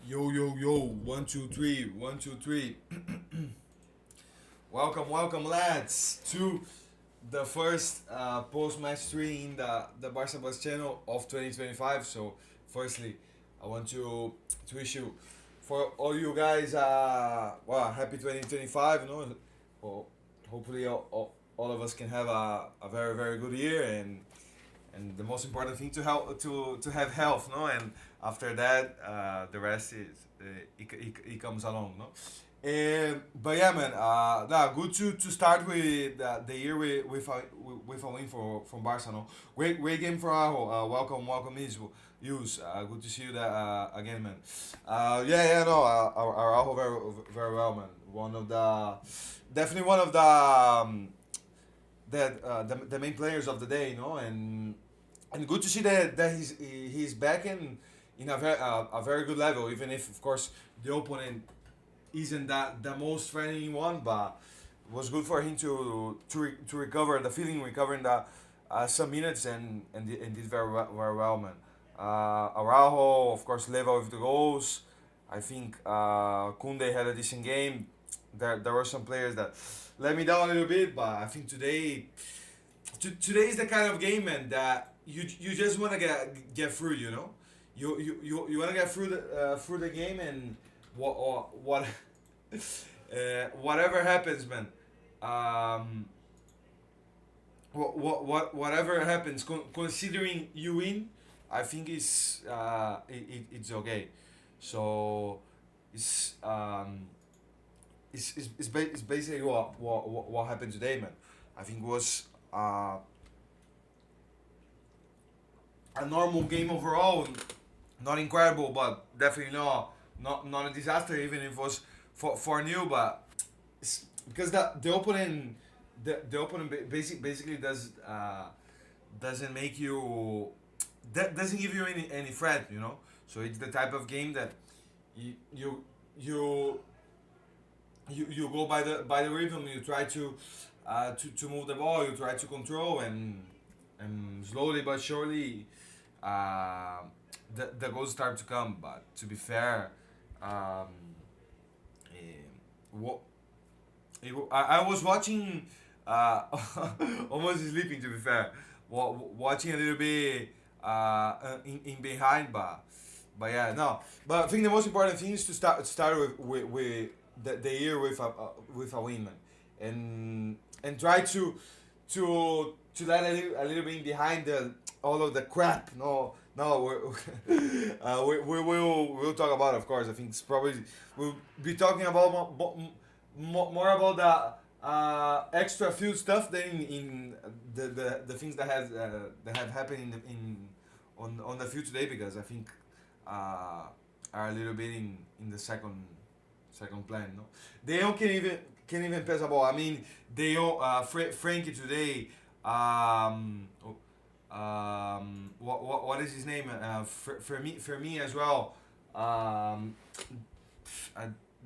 Yo, yo, yo, 1, 2, 3, 1, 2, 3. Welcome, lads, to the first post-match stream in the Barca Bus channel of 2025. So, firstly, I want to wish you, for all you guys, happy 2025. Well, hopefully all of us can have a very, very good year, and the most important thing to have health, no, and after that the rest is it comes along, no. But yeah, man, good to start with the year with a win for from Barca, no. Great game for Aho. Welcome, Yus. Good to see you that again, man. No, Araujo very well, man. One of the definitely one of the main players of the day, and good to see that he's back in a very good level, even if of course the opponent isn't that the most threatening one, but it was good for him to recover the feeling, recovering the some minutes and did very well, man. Araujo, of course, level with the goals. I think Kunde had a decent game. There were some players that let me down a little bit, but I think today is the kind of game, man, that you just want to get through. You want to get through the game, and what whatever happens, man. Whatever happens, considering you win, I think it's okay. So it's it's basically what happened today, man. I think it was a normal game overall. Not incredible, but definitely not a disaster. Even if it was for new, but it's because the opponent the opponent basically doesn't make you doesn't give you any threat. So it's the type of game that you you you you go by the rhythm. You try to move the ball. You try to control, and slowly but surely uh, the goals start to come. But to be fair, eh, what I was watching, almost sleeping. To be fair, watching a little bit in behind, but yeah, no. But I think the most important thing is to start with the year with a win, man, and try to let a little bit behind all of the crap. No, we'll talk about it, of course. I think it's probably we'll be talking about more about the extra few stuff than in the things that have happened on the field today, because I think are a little bit in the second plan. No, they don't can even pass a ball. I mean, they all Frankie today. What is his name? For me as well. I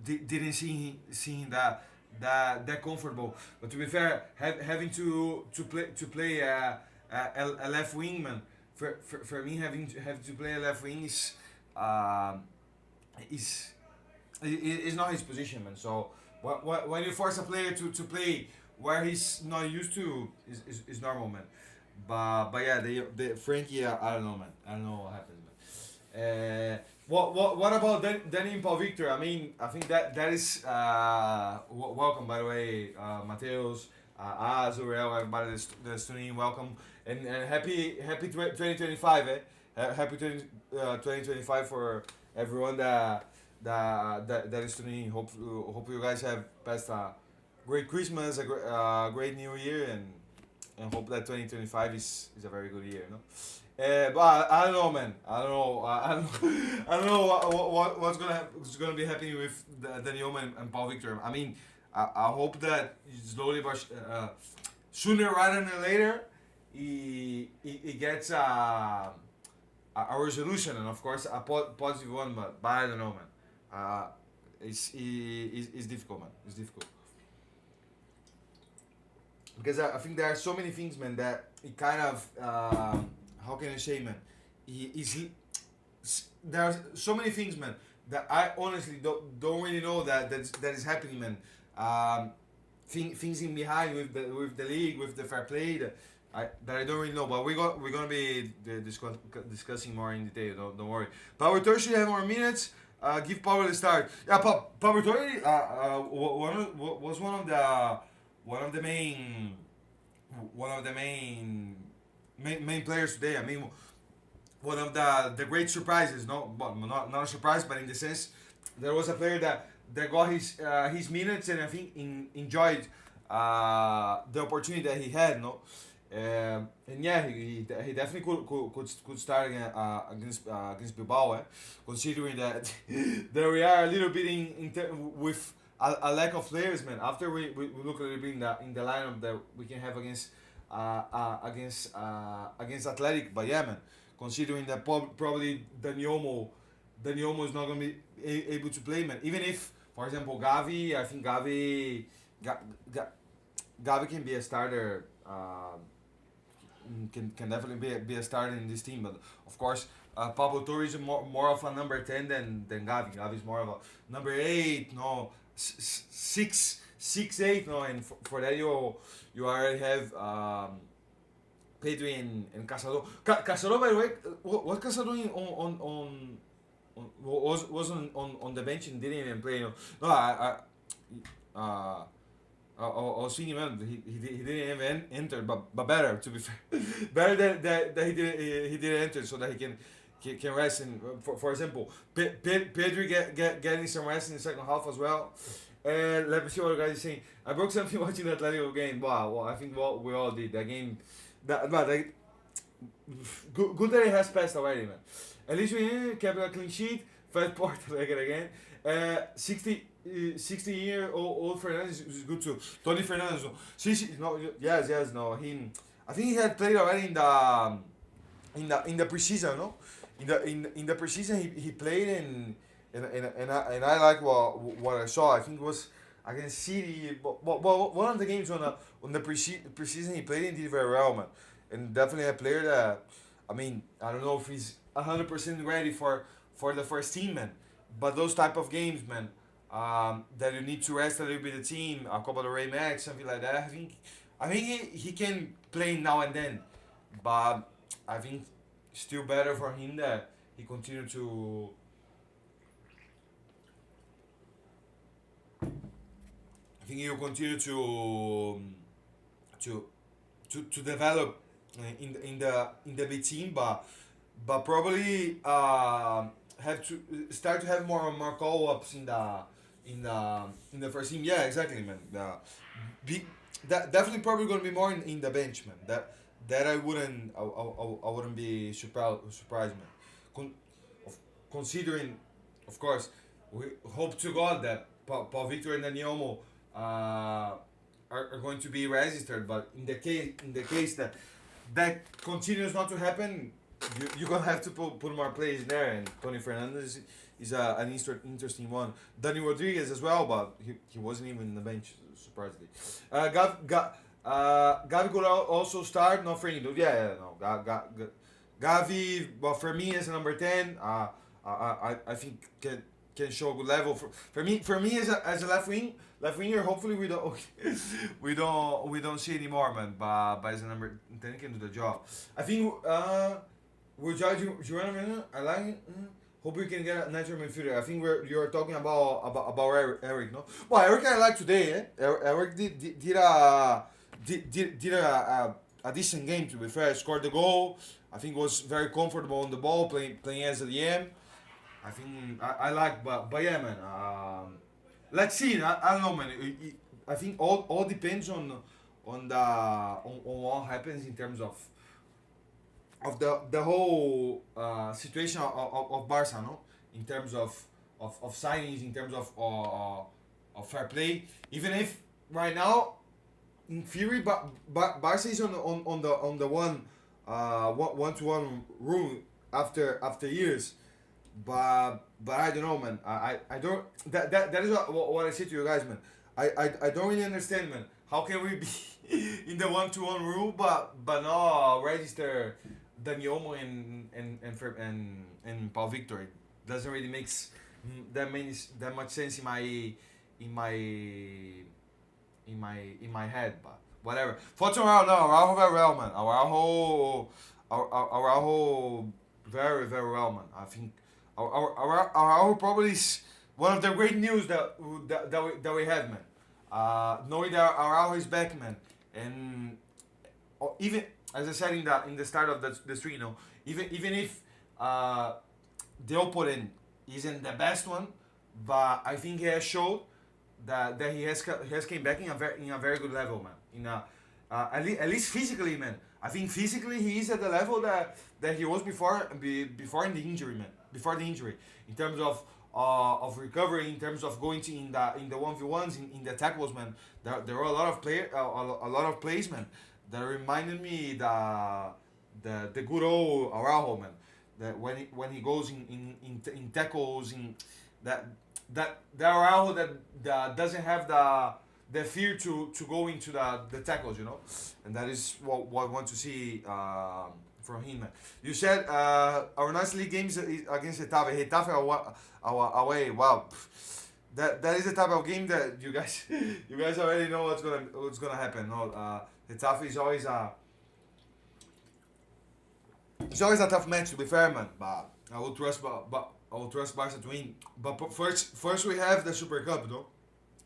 didn't see him that comfortable. But to be fair, having to play a left wing, man. For me, having to play a left wing is is not his position, man. So when you force a player to play where he's not used to, is normal, man. But yeah, the Frankie, I don't know, man. I don't know what happens, man. What about Danny and Paul Victor? I mean, I think that is welcome, by the way, Mateos, Zuriel, everybody that's tuning in, welcome, and happy 2025, eh? Happy 2025 for everyone that is tuning in. Hope you guys have passed a great Christmas, great New Year, and hope that 2025 is a very good year, no? But I don't know, man. I don't know. I don't know what's gonna be happening with Daniel and Paul Victor. I mean, I hope that slowly, but sooner rather than later, he gets a resolution, and of course a positive one. But I don't know, man. It's difficult, man. It's difficult because I think there are so many things, man, that it kind of how can I say, man? There are so many things, man, that I honestly don't really know that is happening, man. Things in behind with the league, with the fair play that I don't really know, but we're gonna be discussing more in detail. Don't worry. Pablo Torre should have more minutes. Give Pablo the start. Yeah, Pablo Torre was one of the main players today. I mean, one of the great surprises. No, but not a surprise, but in the sense there was a player that got his minutes and I think enjoyed the opportunity that he had. No, and yeah, he definitely could start against Bilbao, considering that that we are a little bit with a lack of players, man. After we look a little bit in the lineup that we can have against Athletic, but yeah, man, considering that probably the Nyomo is not gonna be able to play, man. Even if, for example, Gavi, I think Gavi can be a starter. Can definitely be a starter in this team, but of course, Pablo Torre is more of a number 10 than Gavi. Gavi is more of a number 8, no, 6, 8, no, and for that you already have Pedri and Casado. Casado, by the way, what Casado was on the bench and didn't even play. No, uh, I was thinking, man, he didn't even enter, but better to be fair, better that he didn't enter so that he can rest. And for example, Pedri getting some rest in the second half as well. And let me see what the guys are saying. I broke something watching the Atletico game. Wow, well, I think we all did that game. Good that it has passed already, man. At least we kept a clean sheet. Fat Porter again. 60-year-old Fernandez is good too. Tony Fernandez. No, yes, no. I think he had played already in the preseason, no? In the preseason he played and I like what I saw. I think it was against City. But one of the games on the preseason he played and did very well, man. And definitely a player that, I mean, I don't know if he's 100% ready for the first team, man. But those type of games, man, that you need to rest a little bit the team, a Copa del Rey match, something like that. I think he can play now and then, but I think still better for him that he continue to. I think he will continue to develop in the B team, but probably have to start to have more call ups in the first team. Yeah, exactly, man. That definitely probably gonna be more in the bench, man. That I wouldn't be surprised, man. Considering, of course, we hope to God that Paul Victor and Danielmo are going to be registered, but in the case that continues not to happen, you're gonna have to put more players there, and Tony Fernandez is an interesting one. Dani Rodriguez as well, but he wasn't even in the bench, surprisingly. Gavi could also start, not for Indo. Yeah, no. Gavi, but for me as a number 10, I think can show a good level. For me as a left winger, hopefully we don't see anymore, man. But as a number 10, he can do the job. I think we're judging Girona. I like it. Hope we can get a natural midfielder. I think you're talking about Eric, no? Well, Eric I like today. Eric did a decent game, to be fair. Scored the goal. I think was very comfortable on the ball, playing as a DM. I think I like, but yeah, man. Let's see. I don't know, man. I think all depends on what happens in terms of the whole situation of Barca, no? In terms of signings, in terms of fair play. Even if right now, in theory, Barca is on the one-to-one rule after years. But I don't know, man. I don't. That is what I say to you guys, man. I don't really understand, man. How can we be in the one-to-one rule, but not register Daniomo and Paul Victor? It doesn't really that much sense in my in my head, but whatever. For tomorrow, no, Araujo very well, man. Araujo very very well, man. I think Araujo probably is one of the great news that we had, man. Knowing that Araujo is back, man, and even as I said in the start of the stream, even if the opponent isn't the best one, but I think he has showed that he has came back in a very good level, man. In a at least physically, man. I think physically he is at the level that he was before in the injury, man. Before the injury, in terms of recovery, in terms of going to in the 1v1s, in the tackles, man. There were a lot of a lot of plays, man, that reminded me the good old Araujo, man. That when he goes in tackles, in that the Araujo that doesn't have the fear to go into the tackles, and that is what I want to see from him, man. You said our next league games against Getafe away. Wow, that is the type of game that you guys already know what's gonna happen. No, Getafe is always a tough match, to be fair, man. But I will trust, but I will trust Barca to win. But first we have the Super Cup, no?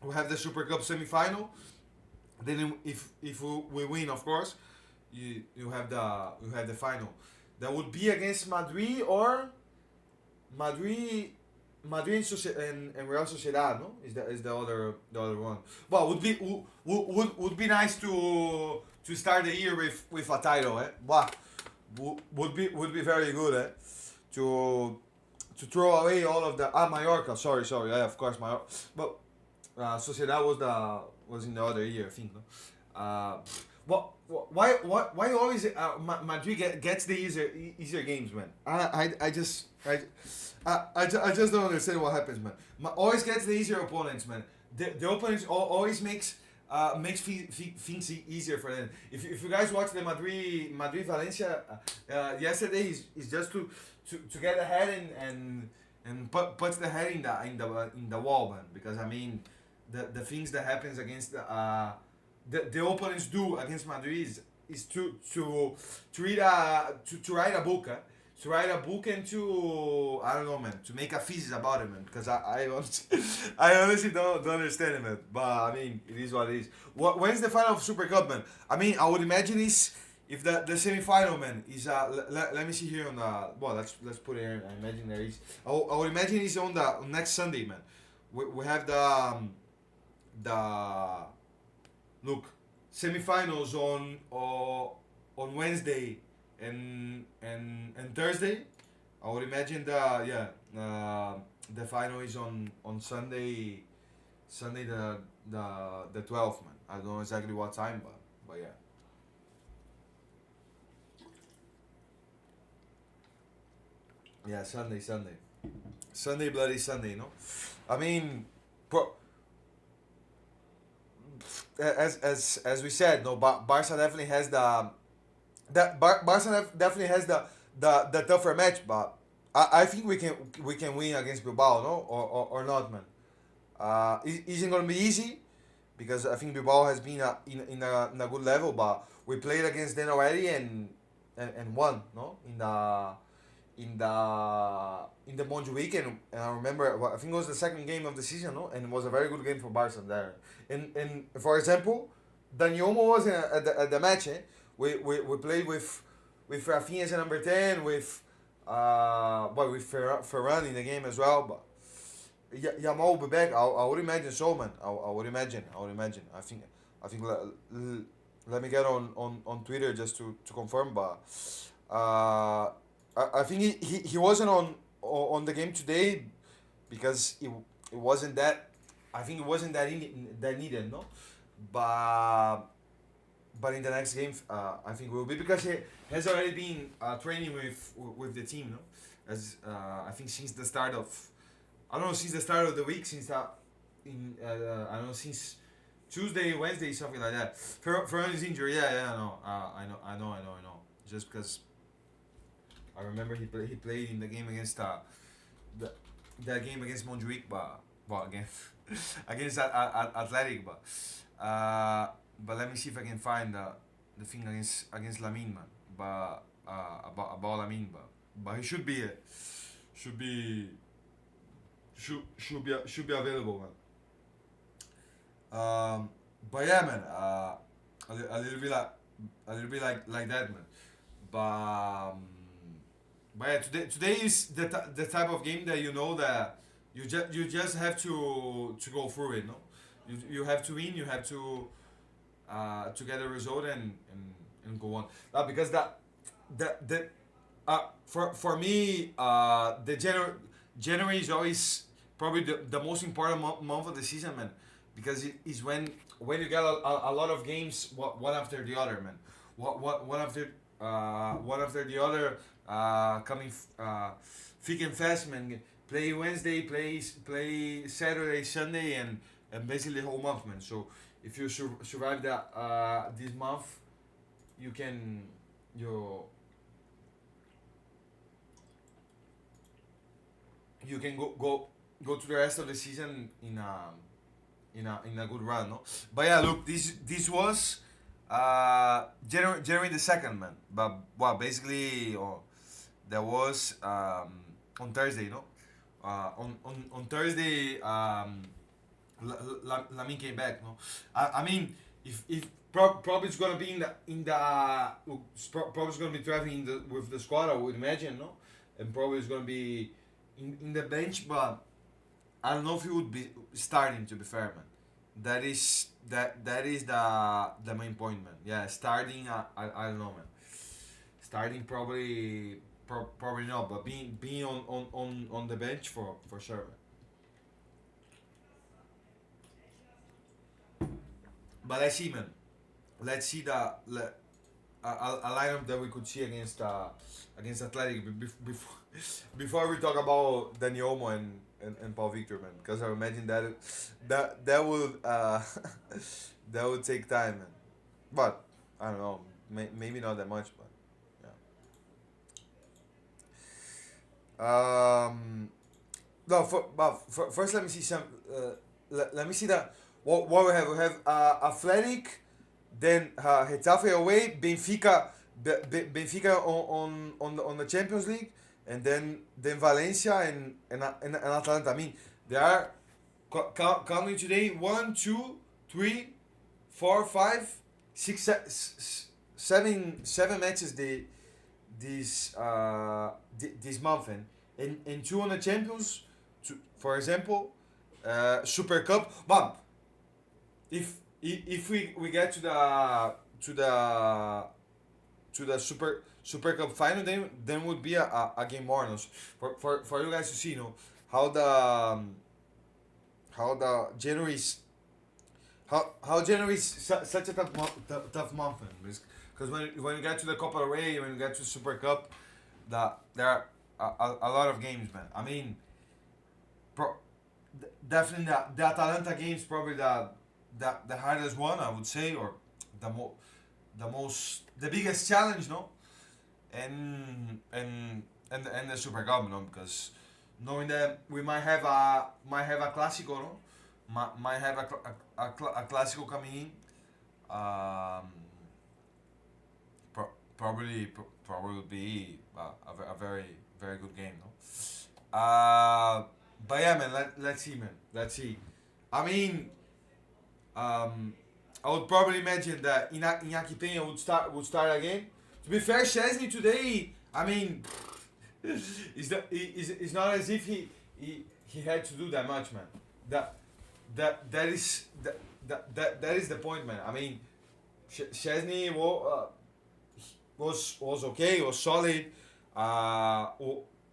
We have the Super Cup semi-final. Then if we win, of course, you have the final. That would be against Madrid or Madrid and Real Sociedad, no? Is the other one. Well, would be nice to start the year with a title, eh? Wow, would be very good, eh? To throw away all of the Mallorca. Sorry, yeah, of course, Mallorca. But Sociedad was in the other year, I think, no. Why always Madrid gets the easier games, man? I just don't understand what happens, man. Always gets the easier opponents, man. The opponents always makes things easier for them. If you guys watch the Madrid Valencia yesterday, is just to get ahead and put the head in the wall, man. Because I mean, the things that happens against the opponents do against Madrid is to write a book. To write a book and to, I don't know, man, to make a thesis about it, man. Because I honestly don't understand it, man. But I mean, it is what it is. When's the final of Super Cup, man? I mean, I would imagine if the semi-final, man, is let me see here on the, well, let's put it here. I imagine there is. I would imagine it's on next Sunday, man. We have the look, semi-finals on Wednesday and Thursday. I would imagine the final is on Sunday the 12th, man. I don't know exactly what time, but yeah. Yeah, Sunday, bloody Sunday, no? I mean, as we said, no, Barca definitely has the tougher match, but I think we can win against Bilbao, no, or not, man. It isn't gonna be easy because I think Bilbao has been in a good level, but we played against them already and won, no, in the Montjuic, and I remember, I think it was the second game of the season, no, and it was a very good game for Barca there. And for example, Dani Olmo was at the match, eh? We played with Rafinha as a number 10, with Ferran in the game as well, but Yamal will be back. I would imagine so, man. I would imagine. I think let me get on Twitter just to confirm, but I think he wasn't on the game today because it wasn't that. I think it wasn't that needed, no. But in the next game, I think will be, because he has already been training with the team, no. As I think since the start of, I don't know, since the start of the week, since I don't know, since Tuesday, Wednesday, something like that. For his injury, I know. Just because I remember he played in the game against that game against Montjuic, but well against against Athletic, but let me see if I can find the thing against Lamine, man. But about Lamine, but he should be should be available, man. But yeah, man. A little bit like that, man. But but yeah, today is the type of game that you know that you just have to go through it, no. You have to win. You have to get a result and go on. Because the for me the January is always probably the most important month of the season, man, because it is when you get a lot of games one after the other, man. One after the other, coming thick and fast, man. Play Wednesday, play Saturday, Sunday, and basically the whole month, man. So if you survive that this month, you can you you can go to the rest of the season in a good run, no. But yeah, look, this was January the second, man. But well, basically, there was on Thursday, no. On Thursday, Lamin came back, no. I mean, if probably it's gonna be probably it's gonna be traveling with the squad, I would imagine, no, and probably it's gonna be in the bench, but I don't know if he would be starting. To be fair, man, that is the main point, man. Yeah, starting, I don't know, man. Starting probably not, but being on the bench for sure, man. But let's see, man. Let's see a lineup that we could see against Athletic before we talk about Dani Olmo and Paul Victor, man, because I imagine that would that would take time, man. But I don't know, maybe not that much, but yeah. No, first let me see some. Let me see that. What we have? We have Athletic, then Getafe away, Benfica on the Champions League, and then Valencia and Atalanta. I mean, there are counting today 1, 2, 3, 4, 5, 6, 7 matches this month, and two on the Champions, for example, Super Cup. But if we get to the Super Cup final, then would be a game more, no? For you guys to see, you know, how the January is how January is such a tough month, man. Because when you get to the Copa del Rey, when you get to Super Cup, there are a lot of games, man. I mean, pro, definitely the Atalanta game is probably the hardest one, I would say, or the biggest challenge, no, and the Super Cup, no, because knowing that we might have a Clásico, no, might have a Clásico coming in, um, probably would be a very very good game, no. But yeah, man, let's see, man, let's see. I mean, I would probably imagine that Iñaki Peña would start again. To be fair, Chesney today, I mean, it's not as if he had to do that much, man. That is the point, man. I mean, Chesney was okay, was solid,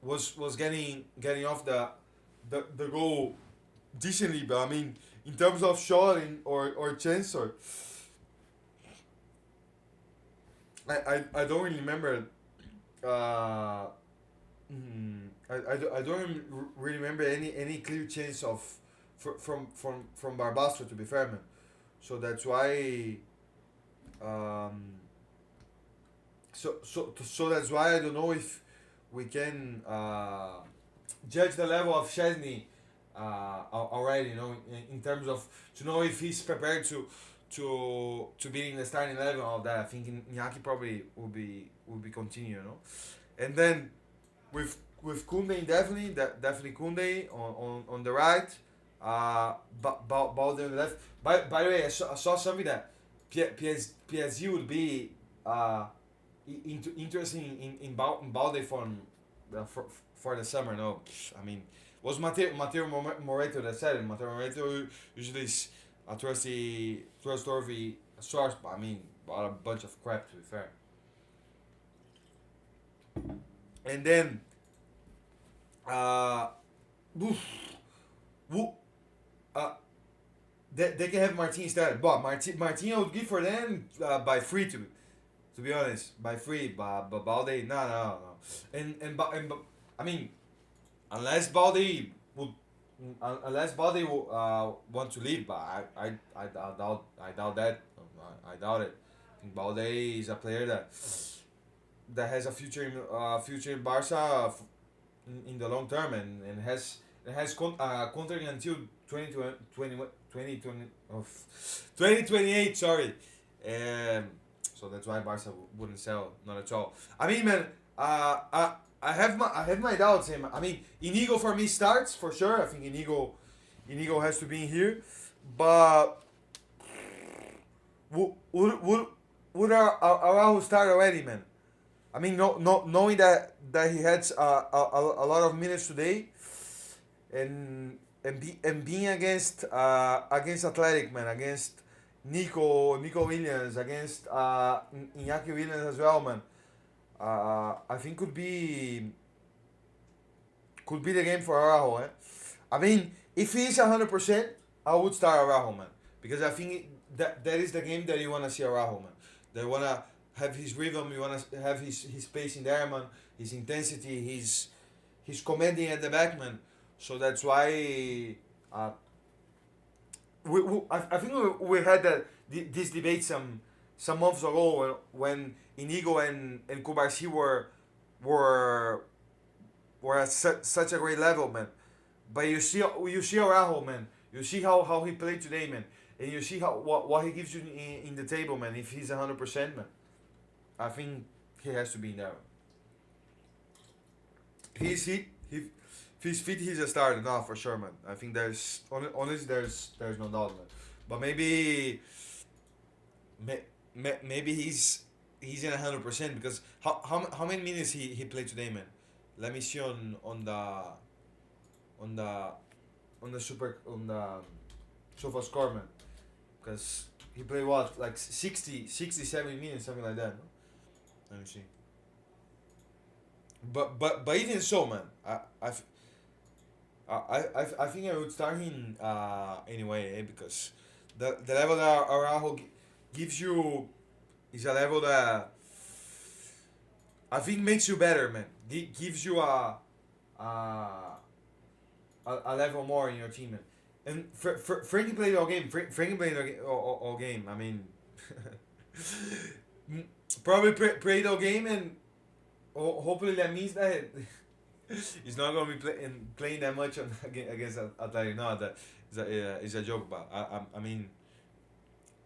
was getting off the goal decently, but I mean, in terms of shot or chance, or I don't really remember. Uh, I don't really remember any clear chance of from Barbastro, to be fair, man. So that's why. Um, so that's why I don't know if we can judge the level of Chesney already. You know, in terms of to know if he's prepared to be in the starting 11. All that I think Iñaki probably will be continue. You know, and then with Koundé definitely Koundé on the right. Balde on the left. By the way, I saw something that PSG would be interesting in Balde for the summer. No, I mean was Mateo Moreto that said it. Mateo Moreto usually is a trustworthy source, but I mean a bunch of crap to be fair. And then oof, woo, uh, they can have Martin instead, but Martin I would give for them by free to be honest, by free, but Balde no. I mean unless Balde would want to leave, but I doubt that. I doubt it. I think Balde is a player that has a future in Barca in the long term and has contract until 2028. Sorry, so that's why Barca wouldn't sell, not at all. I mean, man, I have my doubts. I mean, Inigo for me starts for sure. I think Inigo has to be in here, but would Araujo start already, man? I mean, knowing that he had a lot of minutes today, and being against Athletic, man, against Nico Williams, against Iñaki Williams as well, man. I think could be the game for Araujo. Eh? I mean, if he's 100%, I would start Araujo, man, because I think that is the game that you wanna see Araujo, man. They wanna have his rhythm. You wanna have his pace in there, man. His intensity, his commanding at the back, man. So that's why I think we had this debate some months ago when Inigo and Kubarsi were at such a great level, man. But you see Araujo, man. You see how he played today, man, and you see what he gives you in the table, man. If he's 100%, man, I think he has to be in there. If he's fit, he's a starter, no, for sure, man. I think honestly there's no doubt, man. But maybe he's in 100% because how many minutes he played today, man? Let me see on the sofa score, man, because he played what, like 60 70 minutes, something like that, no? Let me see. But even so, man, I think I would start him anyway, because the level that Araujo gives you is a level that I think makes you better, man. Gives you a level more in your team, man. And Frankie played all game. Frankie played all game. I mean, probably played all game, and hopefully that means that he's not gonna be playing that much against Athletic. No, that is a joke. But I mean,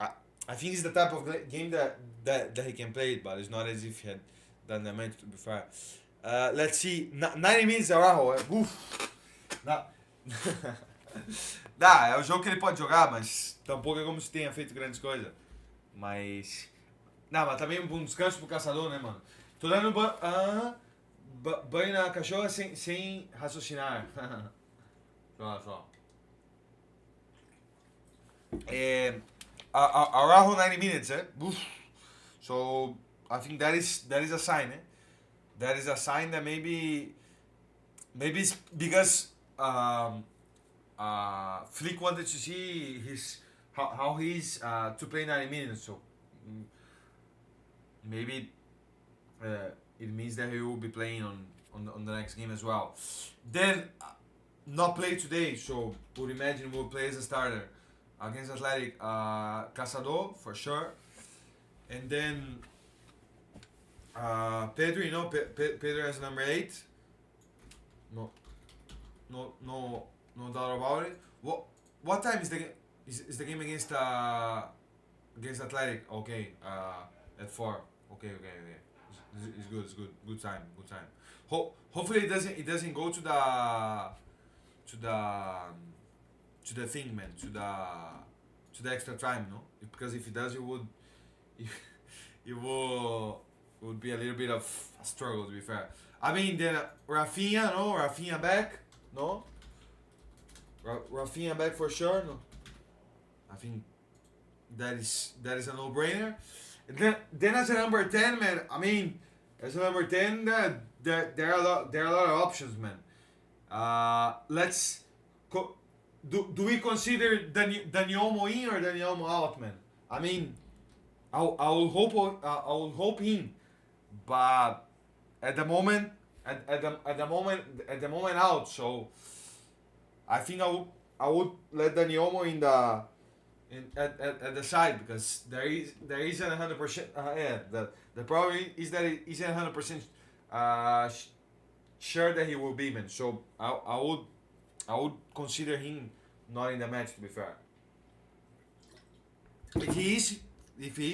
I think it's the type of game that he can play, but it's not as if he had done that much, to be fair. Let's see, 90 minutes Araujo. Dá, é o jogo que ele pode jogar, mas tampouco é como se tenha feito grandes coisas. Mas. Não, mas também um descanso pro caçador, né, mano? Tô dando banho na cachorra sem raciocinar. Só. Araujo 90 minutes, eh? Oof. So I think that is a sign, eh? That is a sign that maybe it's because Flick wanted to see how he's to play 90 minutes. So maybe it means that he will be playing on the next game as well. Then not play today, so would imagine we'll play as a starter against Athletic. Caçador for sure, and then Pedro. You know, Pedro as number 8. No, no doubt about it. What time is the game? Is the game against Athletic? Okay, at 4. Okay. It's good. It's good. Good time. Good time. Hopefully it doesn't go to the to the thing, man. To the extra time, no? Because if it does, it, it would be a little bit of a struggle, to be fair. I mean, then Rafinha, no? Rafinha back, no? Rafinha back for sure, no? I think that is a no-brainer. And then as a number 10, man. I mean, as a number 10, there are a lot of options, man. Let's do we consider Daniel in or Daniel out, man? I mean, I will hope him, but at the moment at the moment out. So I think I would let Daniel in at the side, because there isn't 100%. Yeah, the problem is that it isn't 100% sure that he will be, man. So I would consider him not in the match, to be fair. If he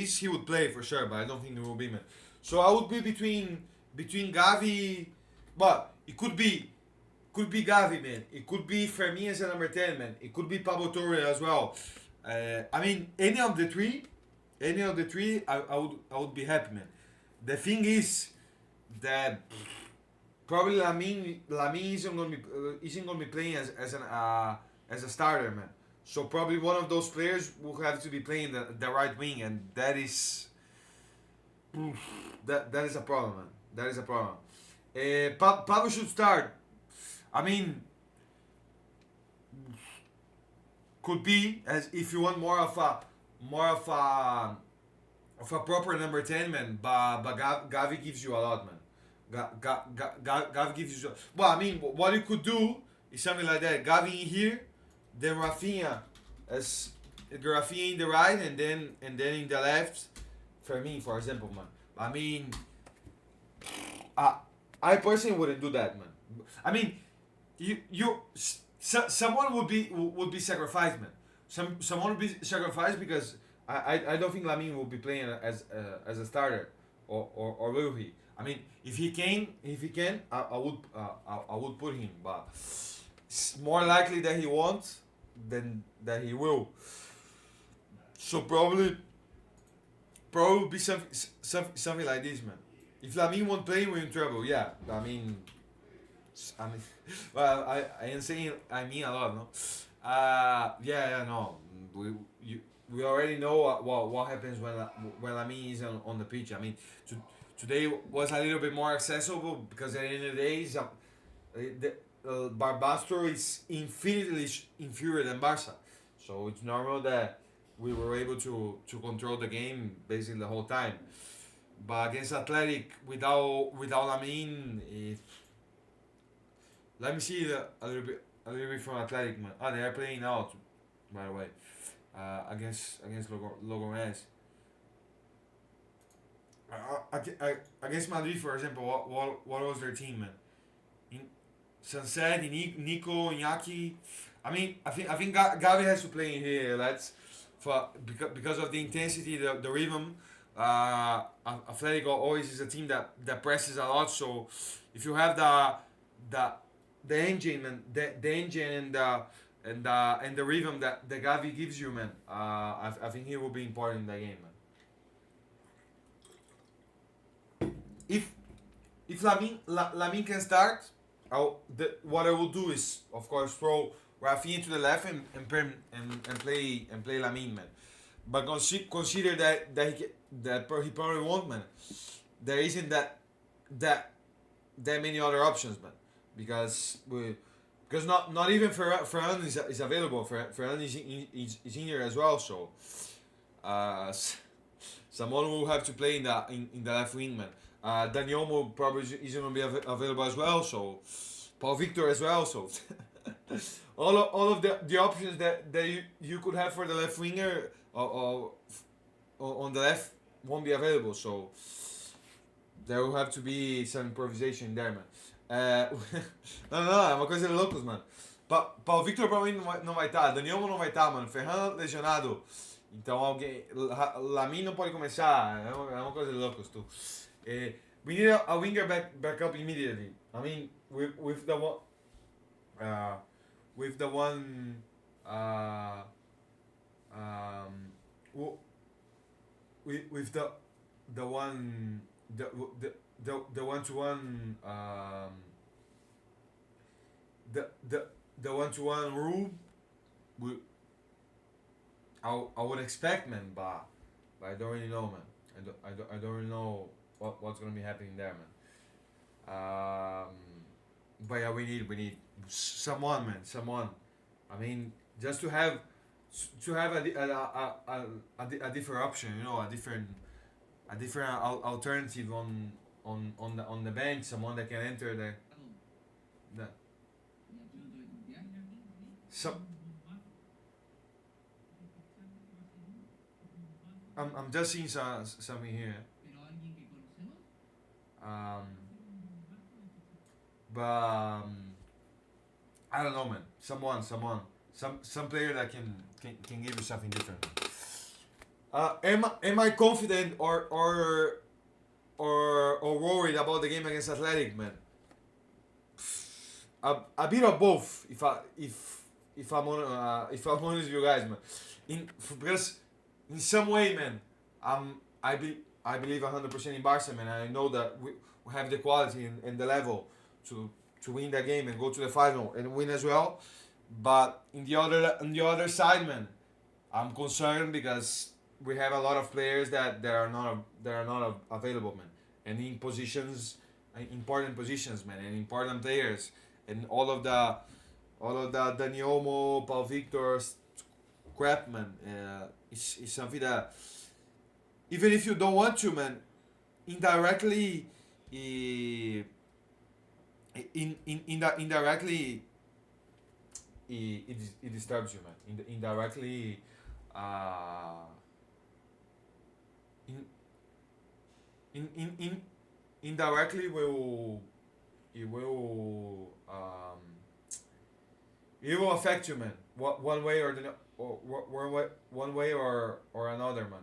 is, he would play for sure, but I don't think he will be, man. So I would be between Gavi, but it could be Gavi, man. It could be Fermin as a number 10, man. It could be Pablo Torre as well. I mean, any of the three, I would be happy, man. The thing is that probably Lamin isn't gonna be playing as a starter, man. So probably one of those players will have to be playing the right wing, and that is a problem, man. That is a problem. Pablo should start. I mean, could be, as if you want more of a proper number 10, man. But Gavi gives you a lot, man. Gavi gives you. Well, I mean, what you could do is something like that. Gavi in here, then Rafinha in the right, and then in the left, for me, for example, man. I mean, I personally wouldn't do that, man. I mean, someone would be sacrificed, man. Someone would be sacrificed, because I don't think Lamin will be playing as a starter, or will he? I mean, if he can, I would put him, but it's more likely that he won't than that he will. So probably be something like this, man. If Lamin won't play, we're in trouble. Yeah, I mean, well, I am saying I mean a lot, no. Yeah, no. We already know what happens when Lamin is on the pitch. I mean, today was a little bit more accessible, because at the end of the day, Barbastro is infinitely inferior than Barca. So it's normal that we were able to control the game basically the whole time. But against Athletic, without Lamin, let me see a little bit from Athletic, man. They are playing out, by the way, against Logones. Against Madrid, for example, what was their team, man? In Sunset, Nico, Iñaki. I mean, I think Gavi has to play in here, lads, because of the intensity, the rhythm. Athletic always is a team that presses a lot. So if you have the engine, man, the engine and the rhythm that Gavi gives you, man, I think he will be important in the game, man. If Lamin can start, what I will do is, of course, throw Rafinha to the left and play Lamin, man. But consider that he probably won't, man. There isn't that many other options, man. Because not even Ferran is available. Ferran is in here as well. So someone will have to play in the left wing, man. Daniel probably isn't gonna be available as well. So Paul Victor as well. So all of the options that you could have for the left winger or on the left won't be available. So there will have to be some improvisation there, man. É, não, não, é uma coisa de loucos, mano. O Victor pra mim não vai estar, Daniel não vai estar, mano. Ferran lesionado. Então alguém. Lamin não pode começar. É uma coisa de loucos, tu. We need a winger back up immediately. I mean, with the one. Uh, with the one. Uh, um, with the one. The one to one. The the the one to one rule. We, I would expect, man, but I don't really know, man. I don't really know what's gonna be happening there, man. But yeah, we need someone, man, someone. I mean, just to have a different option, you know, a different alternative on the bench, someone that can enter the some. I'm just seeing something here. Um, but I don't know, man. Some player that can give you something different. Am I confident or worried about the game against Athletic, man? A bit of both. If I'm honest with you guys, man. Because in some way, man, I believe 100% in Barca, man. I know that we have the quality and the level to win that game and go to the final and win as well. But on the other side, man, I'm concerned because we have a lot of players that are not available, man, and in positions, important positions, man, and important players, and all of the Daniomo, Paul Victor crap, man. Is something that even if you don't want to, man, indirectly, indirectly, it disturbs you, man. Indirectly, uh, in, indirectly it will affect you, man. One way or the or one way or another, man.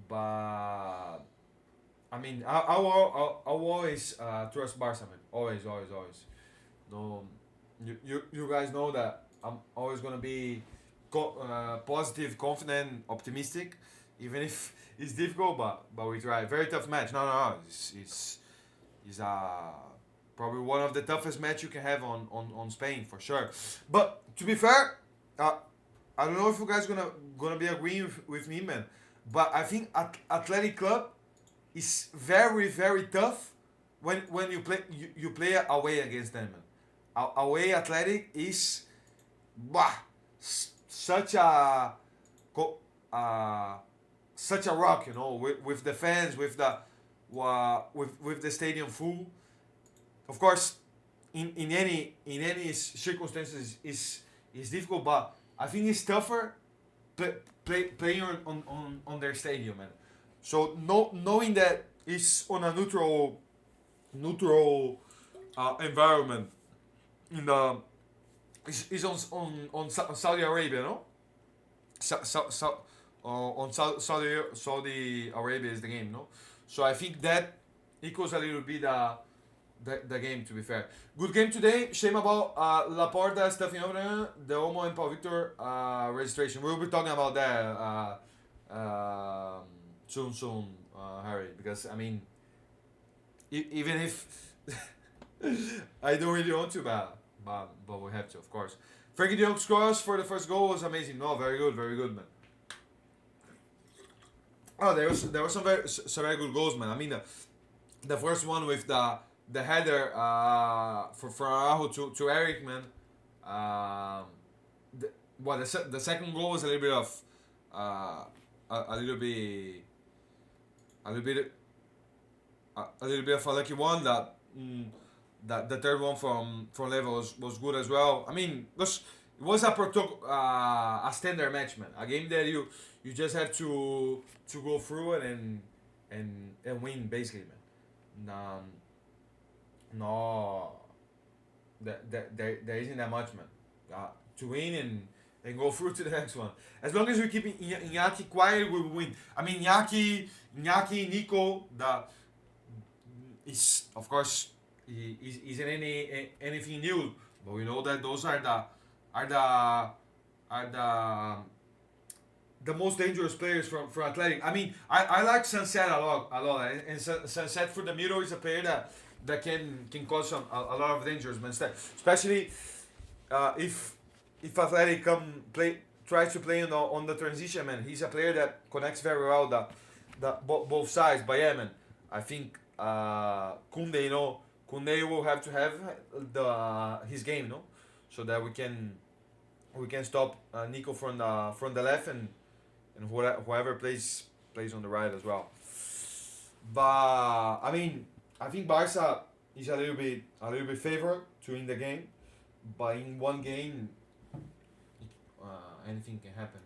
But I mean, I'll always trust Barca, man. Always, always, always. No, you guys know that I'm always gonna be positive, confident, optimistic, even if it's difficult. But we try. Very tough match. No, no, no. It's probably one of the toughest match you can have on Spain for sure. But to be fair, I don't know if you guys gonna be agreeing with me, man. But I think Athletic Club is very very tough when you play away against them, man. Away Athletic is bah, such a uh, such a rock, you know, with the fans, with the stadium full. Of course, in any circumstances is difficult, but I think it's tougher playing on their stadium, man. So knowing that it's on a neutral environment in the is on Saudi Arabia, no? On Saudi Arabia is the game, no? So I think that equals a little bit the game, to be fair. Good game today. Shame about Laporta stuffing over the Omo and Paul Victor registration. We'll be talking about that soon, Harry. Because I mean, even if I don't really want to, but we have to, of course. Frankie de Jong's cross for the first goal was amazing. No, very good, man. Oh, there was some very good goals, man. I mean, the first one with the header for Araujo to Eric, man. The second goal was a little bit of a little bit of a lucky one. That the third one from level was good as well. I mean, it was a standard match, man. A game that you just have to go through it and win, basically, man. No, there isn't that much, man. To win and go through to the next one. As long as we keep Iñaki quiet, we will win. I mean, Iñaki, Nico, the is of course isn't anything new, but we know that those are the are the most dangerous players from Athletic. I mean, I like Sunset a lot, and Sunset for the middle is a player that can cause a lot of dangers, man. Especially if Athletic come play tries to play on the transition, man. He's a player that connects very well both sides. But yeah, man, I think Kunde, Kunde will have to have his game, so that we can stop Nico from the left and whoever plays on the right as well. But I mean, I think Barca is a little bit favored to win the game, but in one game, anything can happen.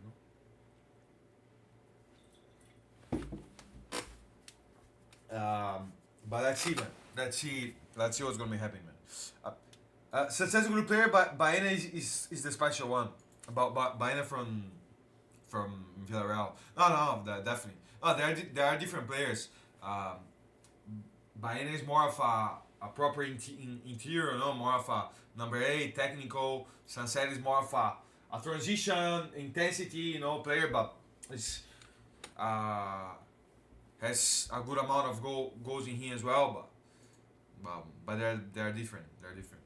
No? But let's see, man. Let's see what's gonna be happening, man. Successful group player, but Baena is the special one. About Baena from Villarreal. No, definitely. Oh, there are different players. Baena is more of a proper interior, more of a number 8 technical. Sunset is more of a transition intensity, player, but it's has a good amount of goals in him as well. But they're different. They're different.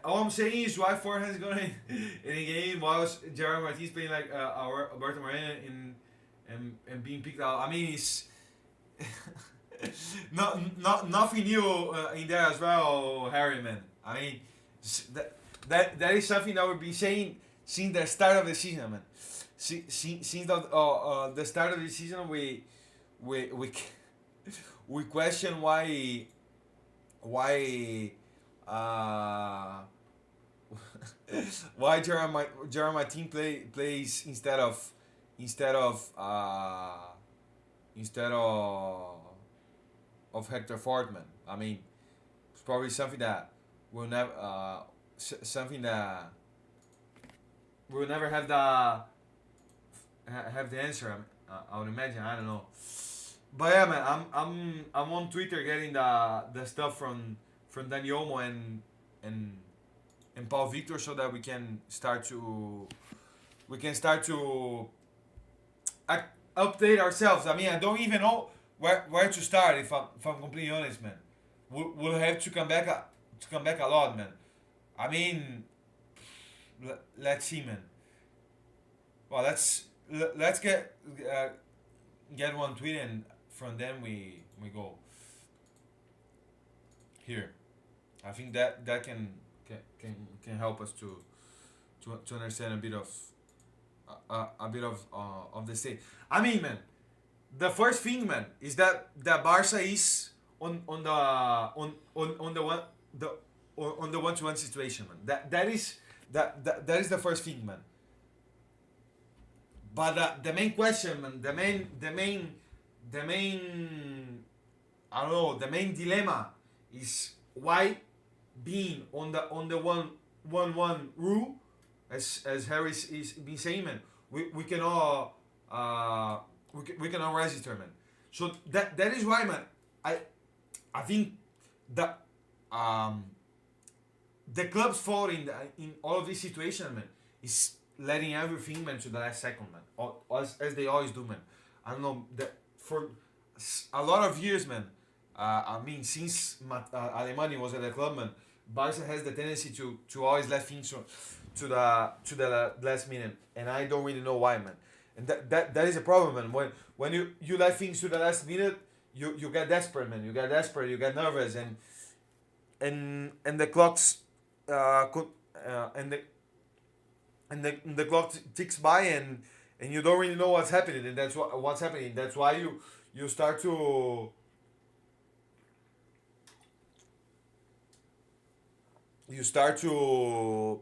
All I'm saying is why Forehand is going in a game while Gerard Martinez playing like our Alberto Moreno and being picked out. I mean, it's nothing new in there as well, Harry, man. I mean, that is something that we've been saying since the start of the season, man. Since the start of the season, we we question why uh, why Jeremiah team plays instead of Hector Fortman. I mean, it's probably something that will never something that we'll never have the answer. I would imagine. I don't know. But yeah, man, I'm on Twitter getting the stuff from Dani Olmo and Paul Victor so that we can start to update ourselves. I mean, I don't even know where to start if I'm completely honest, man. We'll have to come back a lot, man. I mean, let's see, man. Well, let's get one tweet and from them we go here. I think that can help us to understand a bit of the state. I mean, man, the first thing, man, is that Barca is on the one-to-one situation, man. That is the first thing, man. But the main question, man, the main I don't know, the main dilemma is why being on the one rule, as Harris is been saying, man, we cannot we cannot register, man. So that is why, man, I think that the club's fault in all of this situation, man, is letting everything, man, to the last second, man, as they always do, man. I don't know that for a lot of years, man. I mean, since Alemani was at the club, man, Barca has the tendency to always let things to the last minute, and I don't really know why, man. And that is a problem, man. When you let things to the last minute, you get desperate, man. You get desperate. You get nervous, and the clocks and the clock ticks by, and you don't really know what's happening, and that's what's happening. That's why you start to you start to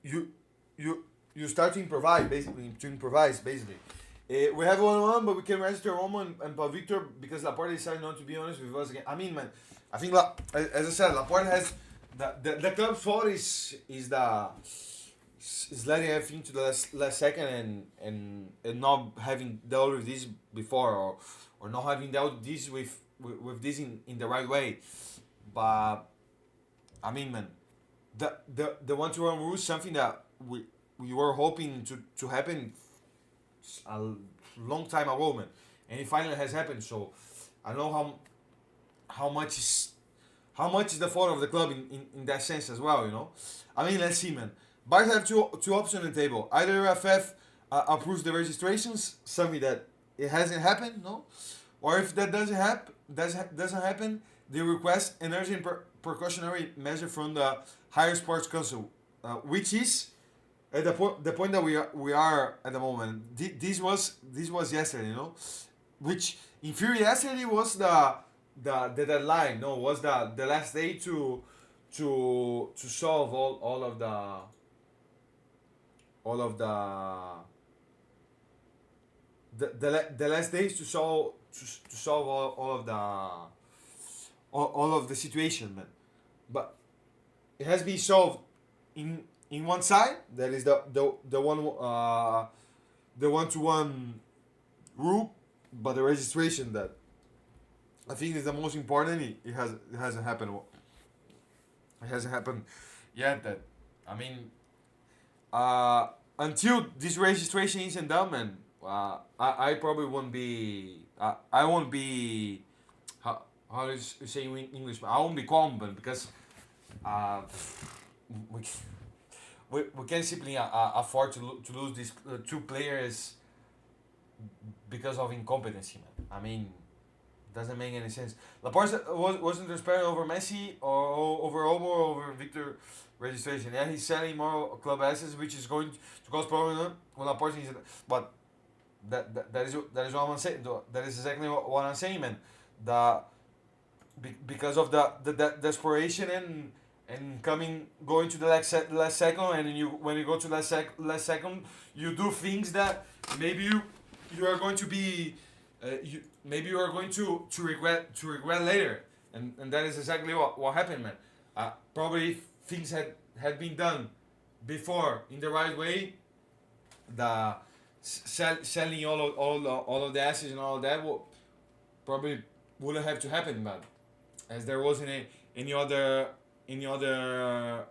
you start to improvise basically, We have 1-1, but we can register Romo and Paul Victor because Laporte decided not to be honest with us again. I mean, man, I think as I said, Laporte has the club's fault is letting everything to the last second and not having dealt with this before or not having dealt this with this in the right way. But I mean, man, the 1-1 rule is something that we were hoping to happen a long time ago, man, and it finally has happened. So I don't know how much is the fault of the club in that sense as well. I mean, let's see, man. Barca have two options on the table. Either FF approves the registrations, something that it hasn't happened, no, or if that doesn't happen, they request an urgent precautionary measure from the higher sports council, which is at the point that we are at the moment. This was yesterday, which in theory yesterday was the deadline, no, was the last day to solve all of the last days to solve all of the situation, man. But it has been solved in one side, that is the one-to-one rule, but the registration, that I think is the most important. It hasn't happened. It hasn't happened yet. That I mean, until this registration isn't done, man, I probably won't be. I won't be. How do you say in English? I won't be confident because we we can simply afford to lose these two players because of incompetency, man. I mean, doesn't make any sense. Laporte wasn't transparent over Messi or over Omo or over Victor registration. Yeah, he's selling more club assets, which is going to cause problems when Laporte is. But that is what I'm saying. That is exactly what I'm saying, man. Because of the desperation and going to the last second, and when you go to last second, you do things that maybe you are going to be maybe you are going to regret later, and that is exactly what happened, man. Probably if things had been done before in the right way, the selling all of the assets and all of that probably wouldn't have to happen, but as there wasn't any other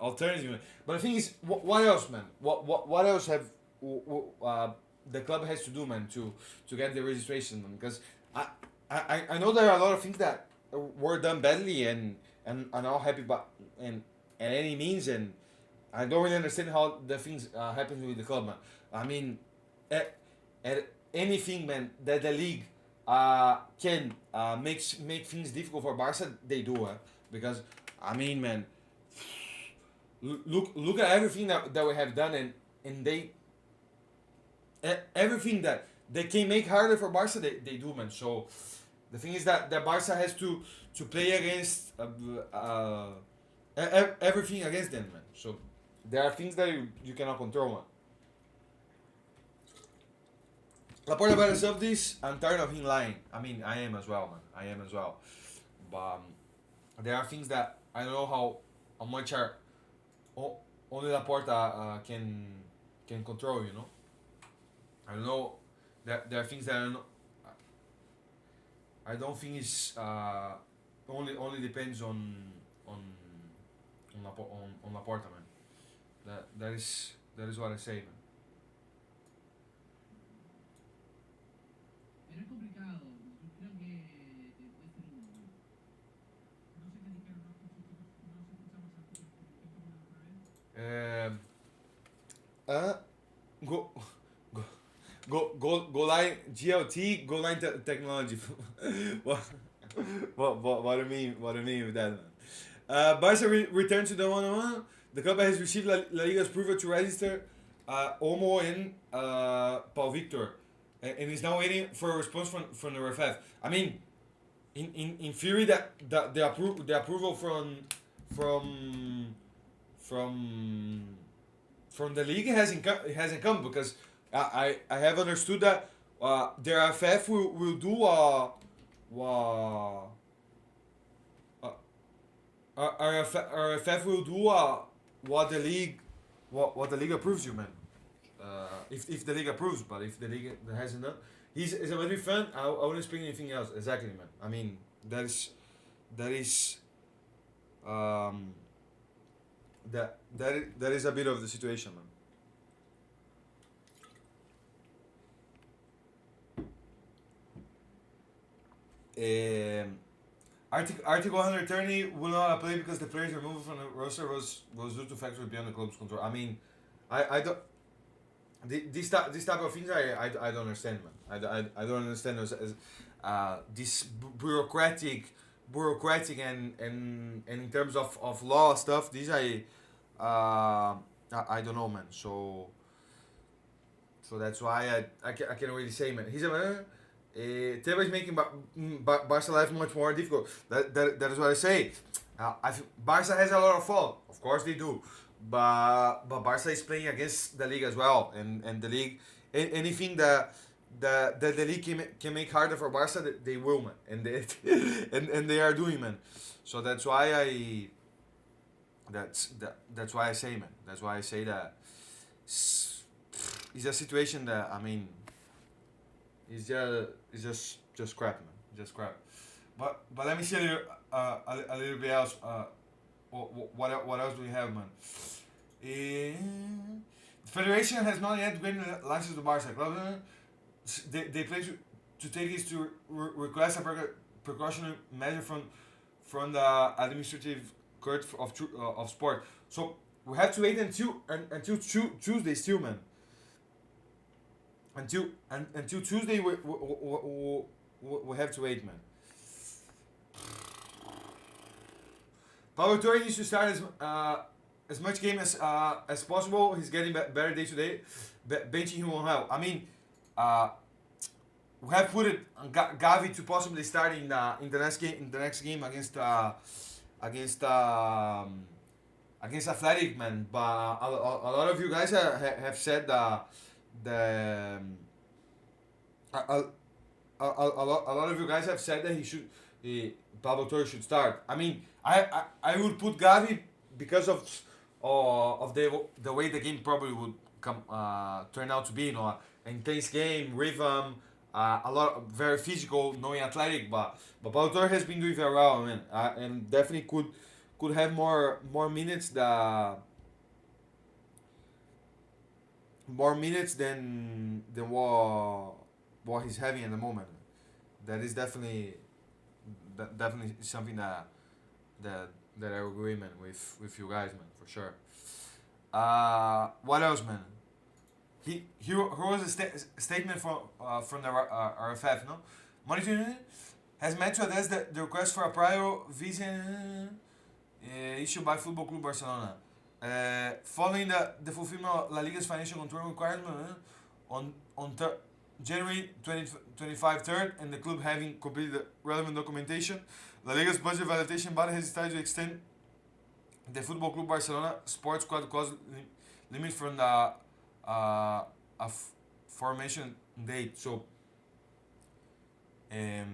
alternative. But the thing is, what else, man? What else have the club has to do, man, to get the registration, man? Because I know there are a lot of things that were done badly and are not happy, but and any means, and I don't really understand how the things happen with the club, man. I mean, at anything, man, that the league can make things difficult for Barca, they do, because I mean, man, look at everything that we have done, and they everything that they can make harder for Barca, they do, man. So the thing is that Barca has to play against everything against them, man. So there are things that you cannot control, man. Laporta by himself this, I'm tired of him lying. I mean, I am as well, man. I am as well. But there are things that I don't know how much are only Laporta can control, I don't know. There are things that I don't think is only depends on Laporta, man. That is what I say, man. Pero es complicado. Yo creo que puede ser un. No sé qué dijeron, no se escucha más alto. ¿Puedes ponerlo otra vez? Go go line GLT go line technology. What do you mean? What do you mean with that, man? Barca returned to the 1-1. The club has received La Liga's approval to register Omo and Paul Victor, and is now waiting for a response from the RFF. I mean, in theory, that the approval from the league hasn't come because I have understood that their FF will do uh, our FF will do what the league what the league approves you, man. If the league approves, but if the league hasn't done, he's a Madrid fan. I wouldn't speak anything else. Exactly, man. I mean, that is um that is a bit of the situation, man. Article 130 will not apply because the players removed from the roster was due to factors beyond the club's control. I mean, I don't. This type of things I don't understand, man. I don't understand this bureaucratic and in terms of law stuff. These I don't know, man. So that's why I can't really say, man. He's a Tebas is making Barca life much more difficult. That is what I say. Barca has a lot of fault. Of course they do. But Barca is playing against the league as well. And the league, anything that the league can make harder for Barca, they will, man. And they, and they are doing, man. So that's why that's why I say, man. That's why I say that it's a situation that, I mean, it's just crap, man. Just crap. But let me see a little bit else. What else do we have, man? The federation has not yet granted license to Barca club. They plan to take this to request a precautionary measure from the administrative court of sport. So we have to wait until Tuesday still, man. Until Tuesday we have to wait, man. Pablo Torre needs to start as much game as possible. He's getting better day to day. Benching him won't help. I mean, we have put it on Gavi to possibly start in the next game against Athletic, man. But a lot of you guys have said a lot of you guys have said that Pablo Torre should start. I mean, I would put Gavi because of the way the game probably would turn out to be. You know, intense game, rhythm, a lot very physical, knowing Athletic. But Pablo Torre has been doing very well, man, and definitely could have more minutes than what he's having at the moment. That is definitely something that I agree, man, with you guys, man, for sure. What else, man? Here was a statement from the RFF, no? Monitoring has met to address the request for a prior visa issued by Football Club Barcelona. Following the fulfillment of La Liga's financial control requirement on January 2025 3rd, and the club having completed the relevant documentation, La Liga's budget validation body has decided to extend the Football Club Barcelona sports squad cost limit from the formation date. So, I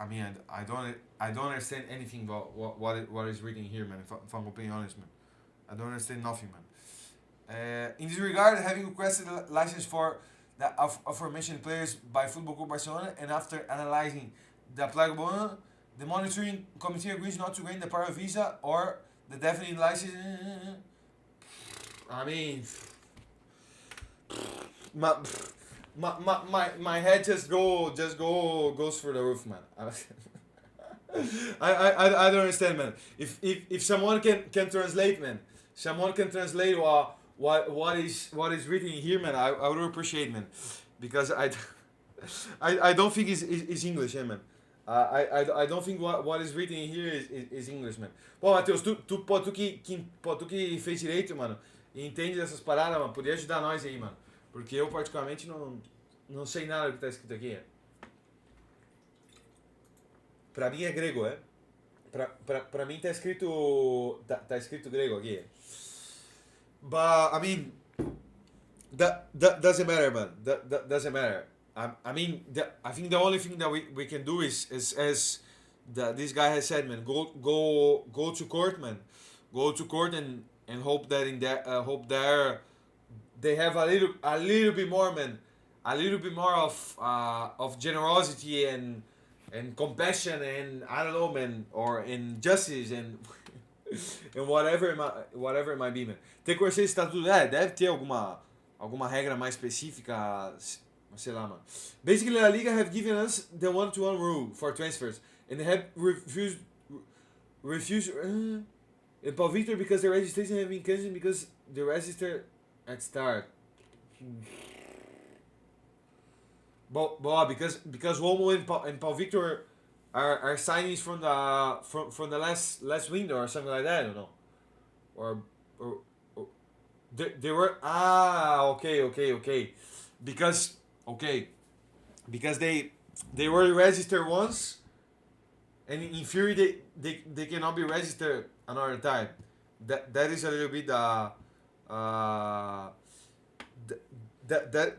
mean, I don't understand anything about what is written here, man. If I'm being honest, man, I don't understand nothing, man. In this regard, having requested a license for the aforementioned players by Football Club Barcelona, and after analyzing the applicable, the monitoring committee agrees not to grant the prior visa or the definite license. I mean, my head just goes through the roof, man. I don't understand, man. If someone can translate, man, someone can translate what is written here, man, I would appreciate, man, because I don't think it's English, yeah, man. I don't think what is written here is English, man. Pô, Matheus, tu que fez direito, mano, e entende dessas paradas, mano, podia ajudar nós aí, mano. Porque eu, particularmente, não sei nada do que tá escrito aqui. Pra mim é grego, é? Pra mim tá escrito grego aqui. But, I mean, That doesn't matter, man. That doesn't matter. I mean, I think the only thing that we can do is as this guy has said, man. Go to court, man. Go to court and hope that in that hope there they have a little bit more, man. A little bit more of generosity and compassion and I don't know, man, or in justice and whatever it might be, man. Tem que conhecer esse estatuto, deve ter alguma regra mais específica, sei lá, mano. Basically, La Liga have given us the one-to-one rule for transfers and they have refused Paul Victor because the registration have been cancelled because the register at start. But because Romo and Paul Victor are signings from the last window or something like that. I don't know, or they were okay because because they were registered once and in theory they cannot be registered another time. That is a little bit that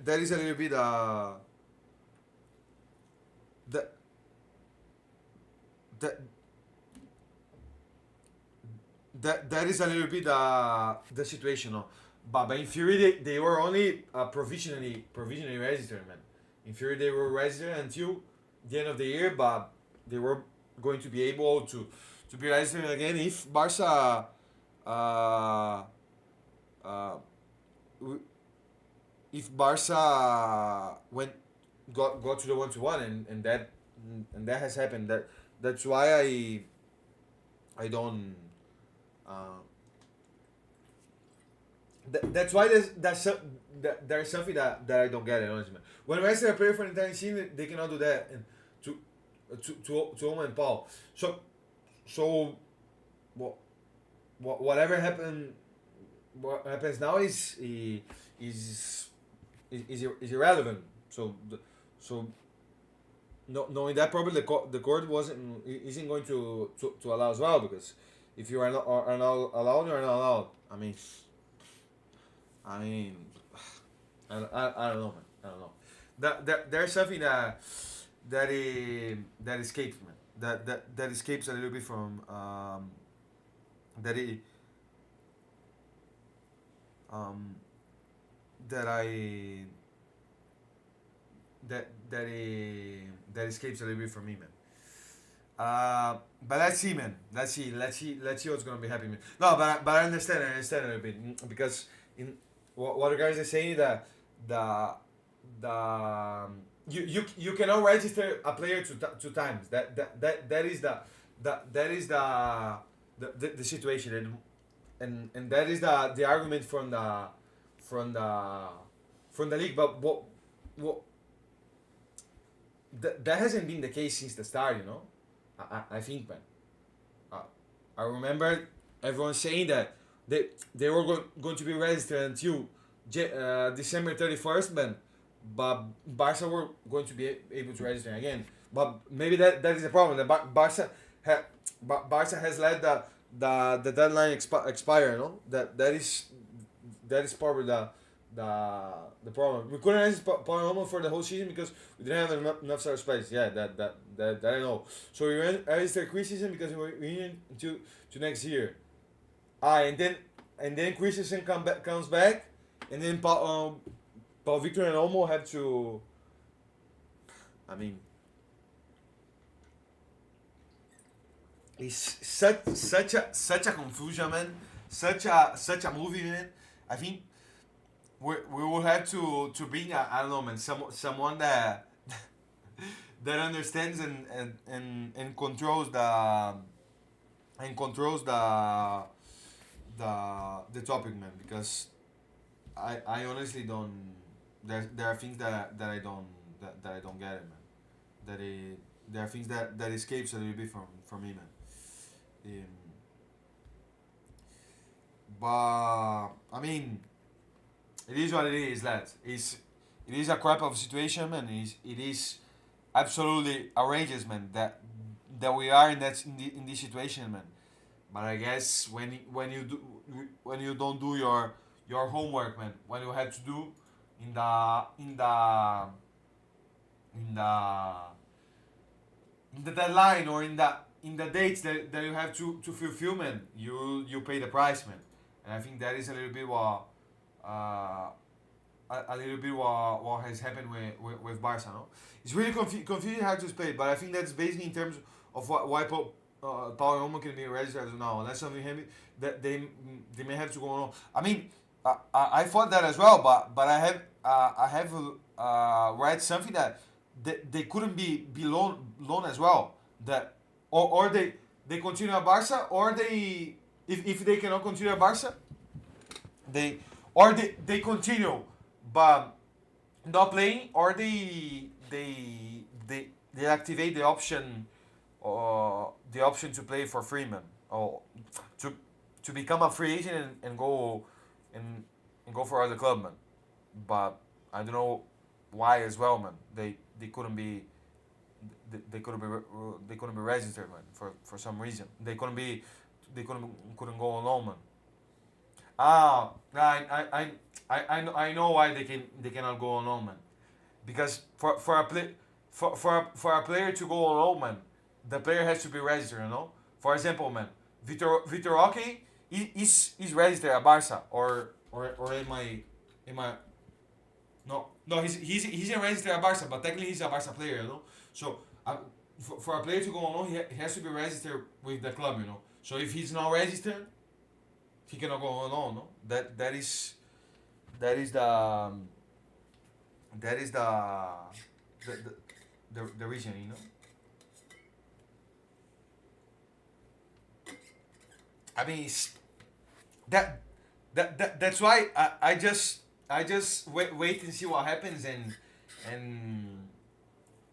is a little bit that that that is a little bit the situation, no? But in theory they were only provisionally registered, man. In theory they were registered until the end of the year, but they were going to be able to be registered again if Barca uh, if Barca got to the one-to-one and that has happened. That's why I don't. Uh, that's why there's something that I don't get it, honestly, man. When I say a player for the entire scene, they cannot do that and to Oma and Paul. So whatever what happens now is is irrelevant. So knowing that probably the court isn't going to allow as well because if you are not allowed, you are not allowed. I mean, I don't know, man. I don't know. There's something that escapes, man. That escapes a little bit from that it um that I that escapes a little bit from me, man. But let's see, man. Let's see what's gonna be happening, man. No, but I understand. I understand a little bit because in what the guys are saying that the you cannot register a player two times. That is the situation and that is the argument from the from the league. But what that hasn't been the case since the start, you know. I think, man. Uh, I remember everyone saying that they were going to be registered until December 31st, man. But Barca were going to be able to register again. But maybe that is the problem. The Barca has let the deadline expire. No, that is probably the problem. We couldn't register Paloma for the whole season because we didn't have enough star space. Yeah, that I know. So we registered Christensen because we were in to next year. And then Christensen comes back, and then Paul Victor and Olmo have to. I mean, it's such a confusion, man. Such a movie, man. I think we will have to bring I don't know, man, someone that that understands and controls the topic, man, because I honestly don't. There are things that I don't that I don't get it, man. There are things that escapes a little bit from me, man. Um, but I mean, it is what it is, lads. It is a crap of a situation, man. It is absolutely outrageous, man. That we are in this situation, man. But I guess when you don't do your homework, man. What you have to do in the in the deadline or in the dates that you have to fulfill, man. You pay the price, man. And I think that is a little bit what a little bit what has happened with Barca, no? It's really confusing how to explain, but I think that's basically in terms of why Paul Romo can be registered now. That's something that they may have to go on. I mean, I thought that as well, but I have read something that they couldn't be loan as well. That or they continue at Barca, or they if they cannot continue at Barca, they continue but not playing, or they activate the option to play for free, man, or to become a free agent and go and go for other club, man. But I don't know why as well, man. They couldn't be they couldn't be registered, man, for some reason. They couldn't go on loan, man. I know why they cannot go on loan, man. Because for a player to go on loan, man, the player has to be registered, you know. For example, man, Vitor Roque is registered at Barca, or am I no he's a registered at Barca, but technically he's a Barca player, you know. So for a player to go on loan, he has to be registered with the club, you know. So if he's not registered, he cannot go on loan, no. That is the the reason, you know. I mean, that's why I just wait and see what happens and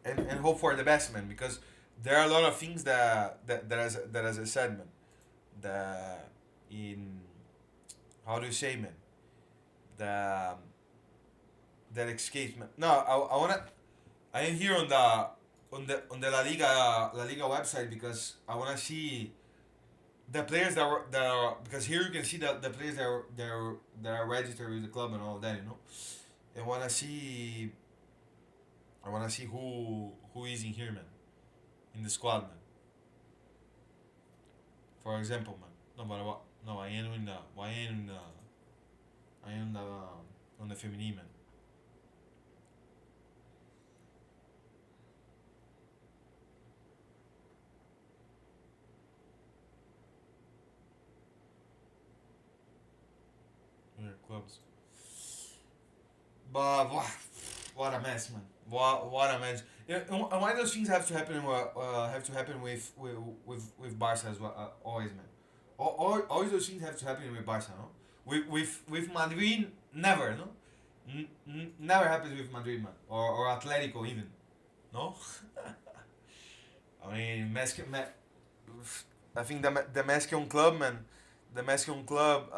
and hope for the best, man. Because there are a lot of things that as I said, man, that in how do you say, man, the that escapes, man. No, I am here on the La Liga website because I wanna see the players that are because here you can see the players that are registered with the club and all that, you know. And I wanna see who is in here, man, in the squad, man. For example, man. No, but what? No, I am in the on the feminine, man. Yeah, clubs. But what a mess, man. What a mess. Yeah, and why those things have to happen? Have to happen with Barca as well, always, man. Always those things have to happen with Barca, no? With Madrid, never, no. Never happens with Madrid, man, or Atletico even, no. I mean, I think the Mexican club, man, the Mexican club,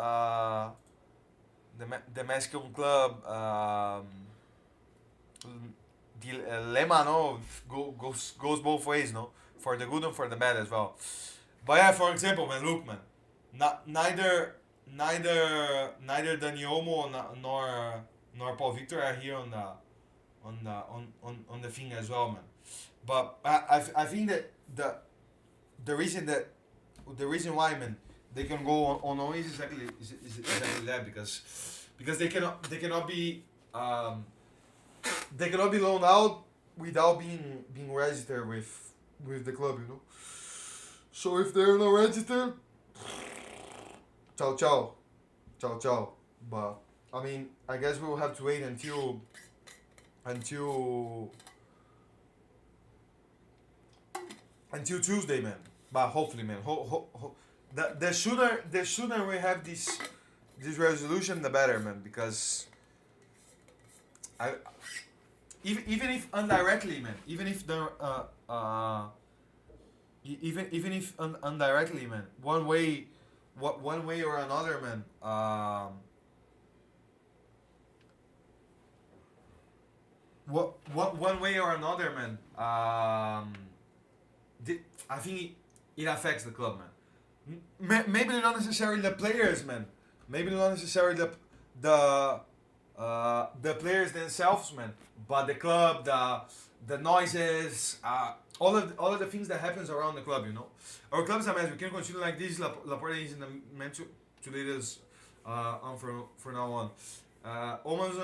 the Mexican club, the lema, no, goes both ways, no, for the good and for the bad as well. But yeah, for example, man, look, man, neither Dani Olmo nor Paul Victor are here on the thing as well, man. But I think that the reason why, man, they can go on always is exactly that, because they cannot be loaned out without being registered with the club, you know. So if they're not registered, ciao ciao, ciao ciao. But I mean, I guess we will have to wait until Tuesday, man. But hopefully, man, the sooner we have this resolution, the better, man. Because I even if indirectly, man, even if indirectly, man, one way or another, man, one way or another, man, I think it affects the club, man. Maybe not necessarily the players, man. Maybe not necessarily the the players themselves, man, but the club, the noises, all of the things that happens around the club. You know, our club is a mess. We can continue like this. Laporta isn't meant to lead us on for now on. Almost,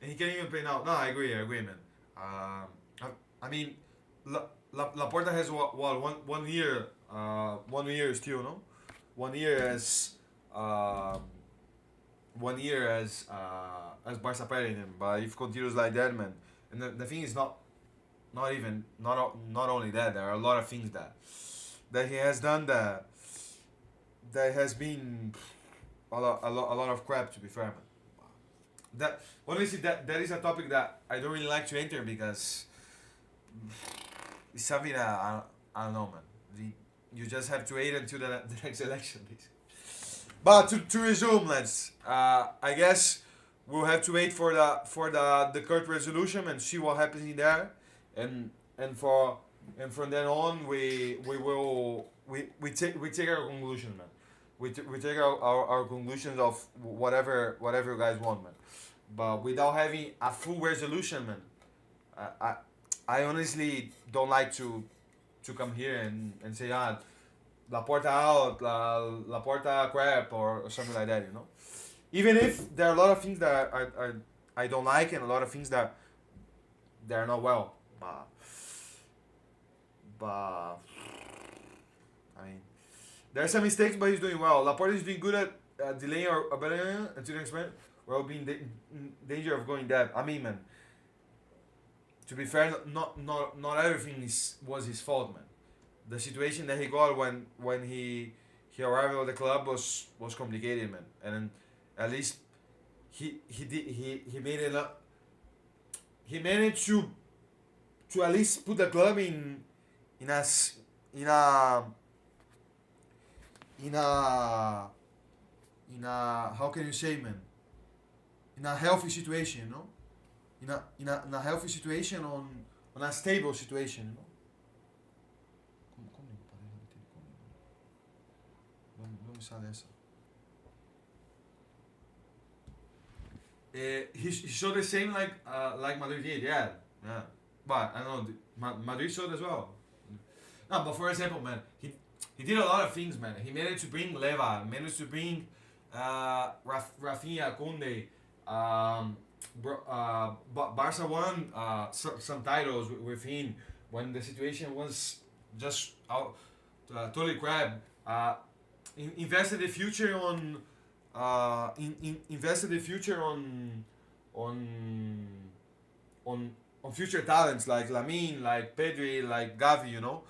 and he can't even play now. No, I agree, man. I mean, Laporta has what one year, 1 year still, no, 1 year as. Um, 1 year as Barca president, but if continues like that, man, and the thing is not only that, there are a lot of things that he has done that has been a lot of crap, to be fair, man. That honestly, that is a topic that I don't really like to enter because it's something that I don't know, man. You just have to wait until the next election, basically. But to resume, lads, I guess we'll have to wait for the court resolution and see what happens in there, and and for and from then on we take our conclusion, man. We take our conclusions of whatever you guys want, man. But without having a full resolution, man, I I, I honestly don't like to come here and say Laporta out, Laporta crap, or something like that, you know. Even if there are a lot of things that I don't like and a lot of things that are not well, but I mean, there are some mistakes, but he's doing well. Laporta is doing good at delaying or better until the next minute. We'll be in danger of going dead. I mean, man, to be fair, not everything was his fault, man. The situation that he got when he arrived at the club was complicated, man. And then at least he made it up. He managed to at least put the club in a s- in a in a how can you say, man, in a healthy situation, you know, in a healthy situation, on a stable situation, you know. Como digo, para repetir, como digo? Não me sale essa. He showed the same like Madrid did, yeah. But I don't know, Madrid showed as well. No, but for example, man, he did a lot of things, man. He managed to bring Leva, managed to bring Rafinha, Kunde. Barca won some titles with him when the situation was just out, totally crap. Invested the future on invested the future on on future talents like Lamine, like Pedri, like Gavi, you know.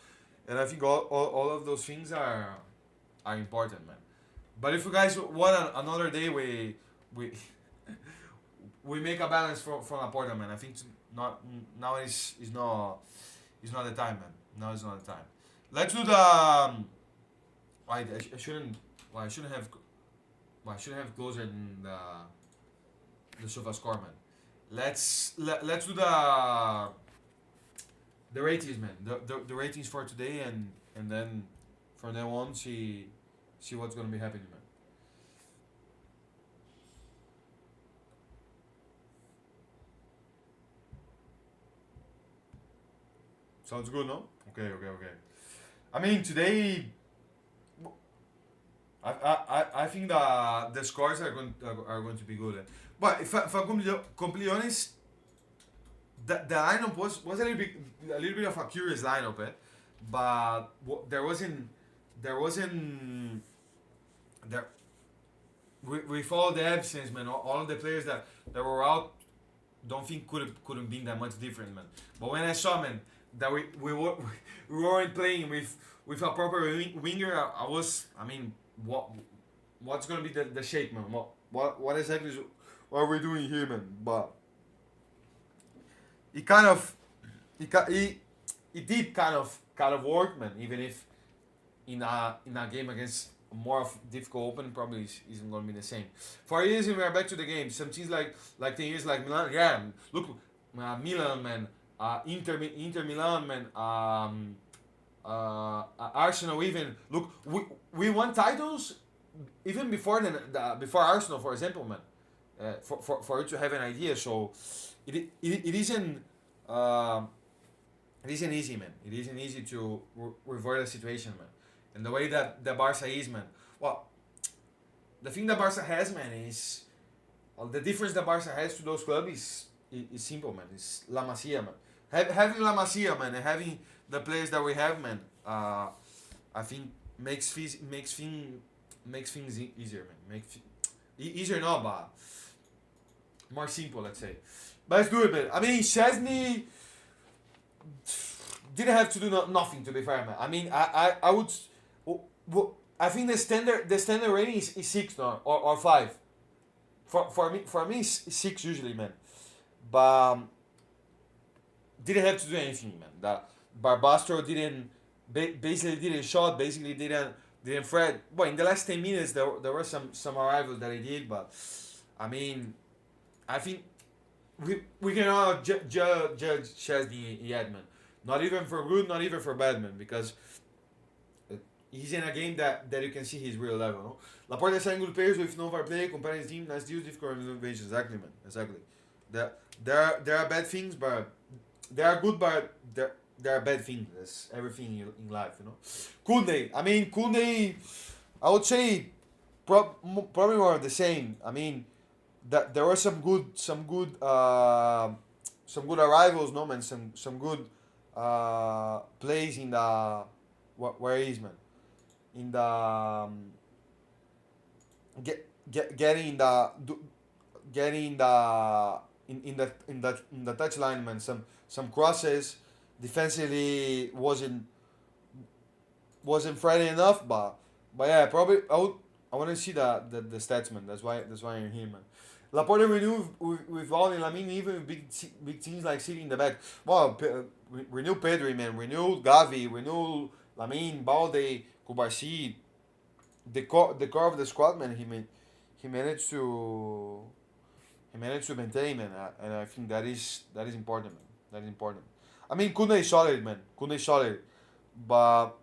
And I think all of those things are important, man. But if you guys want another day, we we make a balance from Laporta, man. I think not now is not the time, man. Now is not the time. Let's do the. I shouldn't. Well, I shouldn't have. Well, I shouldn't have closer than the sofa score, man. Let's do the ratings, man. The ratings for today, and then from then on see what's gonna be happening, man. Sounds good, no? Okay. I mean, today, I think the scores are going to be good. But if I'm completely honest, the lineup was a little bit of a curious lineup, but there wasn't there we followed the absence, man. All of the players that were out, don't think couldn't be that much different, man. But when I saw, man, that we weren't playing with a proper winger, I mean, what's gonna be the shape, man? What exactly what are we doing here, man? But it kind of it did kind of work, man. Even if in a game against a more of difficult opening, probably isn't gonna be the same. For years, we are back to the game. Some teams like 10 years, like Milan, yeah. Look, Milan, man. Inter Milan, man. Arsenal, even look, we won titles even before before Arsenal, for example, man. for you to have an idea. So it isn't. Uh, it isn't easy, man. It isn't easy to revert the situation, man. And the way that the Barca is, man. Well, the thing that Barca has, man, is the difference that Barca has to those clubs is simple, man. It's La Masia, man. Having La Masia, man, and having the players that we have, man, I think makes things easier, man. Easier, not, but more simple, let's say. But let's do it, man. I mean, Chesney didn't have to do nothing, to be fair, man. I mean, I would. I think the standard rating is 6 now, or 5. For me it's 6 usually, man. But didn't have to do anything, man. That Barbastro basically didn't shot, basically didn't threat. Well, in the last 10 minutes there were some arrivals that he did, but I mean, I think we cannot judge Chesney yet, man. Not even for good, not even for bad, man, because he's in a game that you can see his real level. No? Laporte signed good players with no fair play, comparing his team, nice deals, difficult innovations. Exactly, man. Exactly. There are bad things, but they are good, but there are bad things. That's everything in life, you know. Kunde. I mean, Kunde, I would say probably more of the same. I mean, that there were some good arrivals, no, man. Some good plays in the where is, man, in the getting the getting the in the touchline, man. Some crosses defensively wasn't Friday enough, but yeah, probably I want to see the stats, man. That's why I'm here, man. Laporte renewed with Val and Lamine, even with big teams like City in the back. Well, renew Pedri, man. Renew Gavi. Renew Lamine, Balde, Kubarsi. The core of the squad, man. He managed to maintain, man, and I think that is important, man. That is important. I mean, Kunde is solid, man. Kunde is solid, but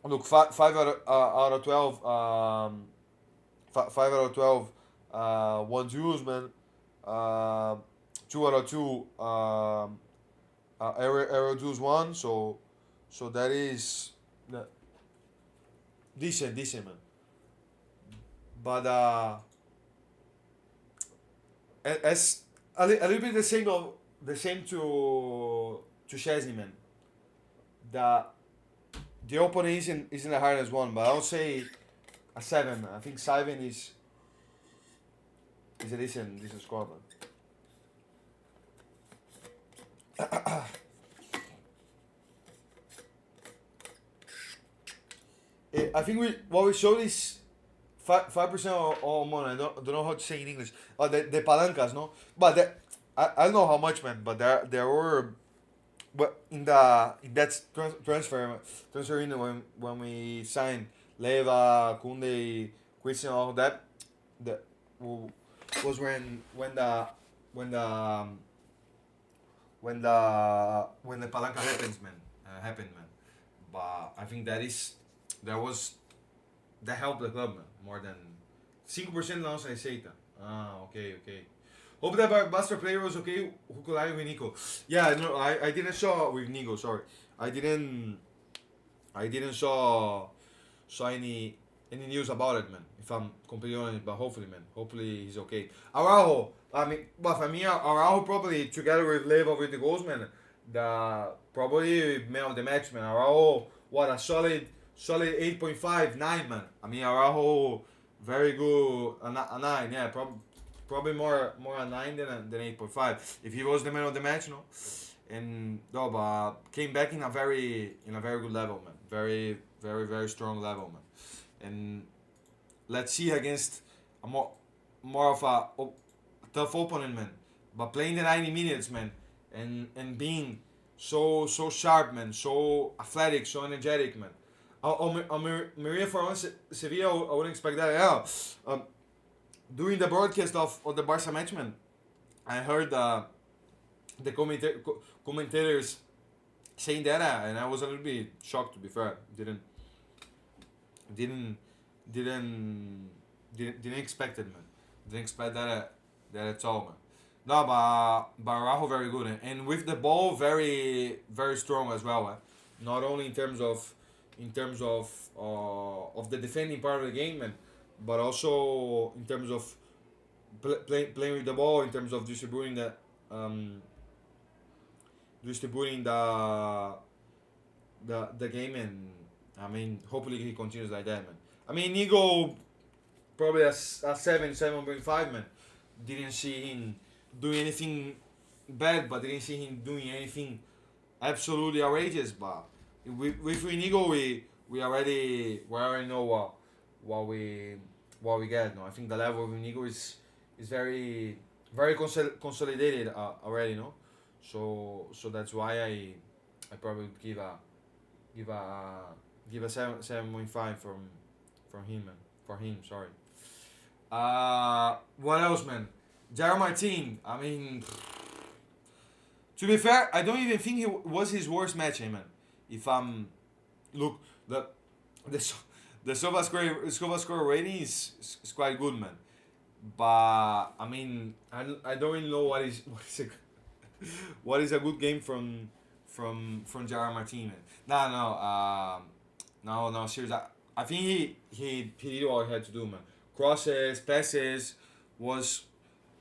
look, five out of 12, 5 out of 12, 1-2s, man. Uh, 2 out of 2, arrow dues one. So that is decent, man. But as a little bit the same to Chesney, man. The the opening isn't the hardest one, but I would say a 7, man. I think 7 is a decent score, man. I think what we showed is 5% or more. I don't know how to say in English. Oh, the palancas, no. But I don't know how much, man. But there were, but in that transfer window when we signed Leva, Kunde, Christian, all that, that was when the palanca happened, man. But I think that helped the club, man, more than 5% não se aceita. Okay. Hope that Barbastro player was okay. Who could I with Nico? Yeah, no, I didn't saw with Nico. Sorry, I didn't saw any news about it, man. If I'm completely honest, but hopefully he's okay. Araujo, I mean, but for me, Araujo probably together with Leva with the goals, man. The probably man of the match, man. Araujo, what a solid 8.5, 9, man. I mean, Araujo, very good, a 9, yeah, probably more a 9 than 8.5. If he was the man of the match, no. And no, but came back in a very good level, man. Very strong level, man. And let's see against a more of a tough opponent, man. But playing the 90 minutes, man, and being so sharp, man, so athletic, so energetic, man. Maria for Sevilla, I wouldn't expect that. Yeah. During the broadcast of the Barca match, man, I heard the commentators saying that, and I was a little bit shocked, to be fair. Didn't expect it, man. Didn't expect That's all, man. No, but Araujo very good, and with the ball very strong as well. Not only in terms of the defending part of the game, man, but also in terms of playing with the ball, in terms of um, distributing the game, and I mean, hopefully he continues like that, man. I mean, Nigo probably a 7.5, man. Didn't see him doing anything bad, but didn't see him doing anything absolutely outrageous. But with Inigo, we already know what we get. No, I think the level of Inigo is very consolidated already. No, so that's why I probably give a give a 7.5 from him, man. For him, sorry. What else, man? Jaron Martin. I mean, to be fair, I don't even think it was his worst match, man. If look, the so- the SofaScore rating is quite good, man. But I mean, I don't really know what is a good game from Jaron Martin, man. No, seriously. I think he did what he had to do, man. Crosses, passes, was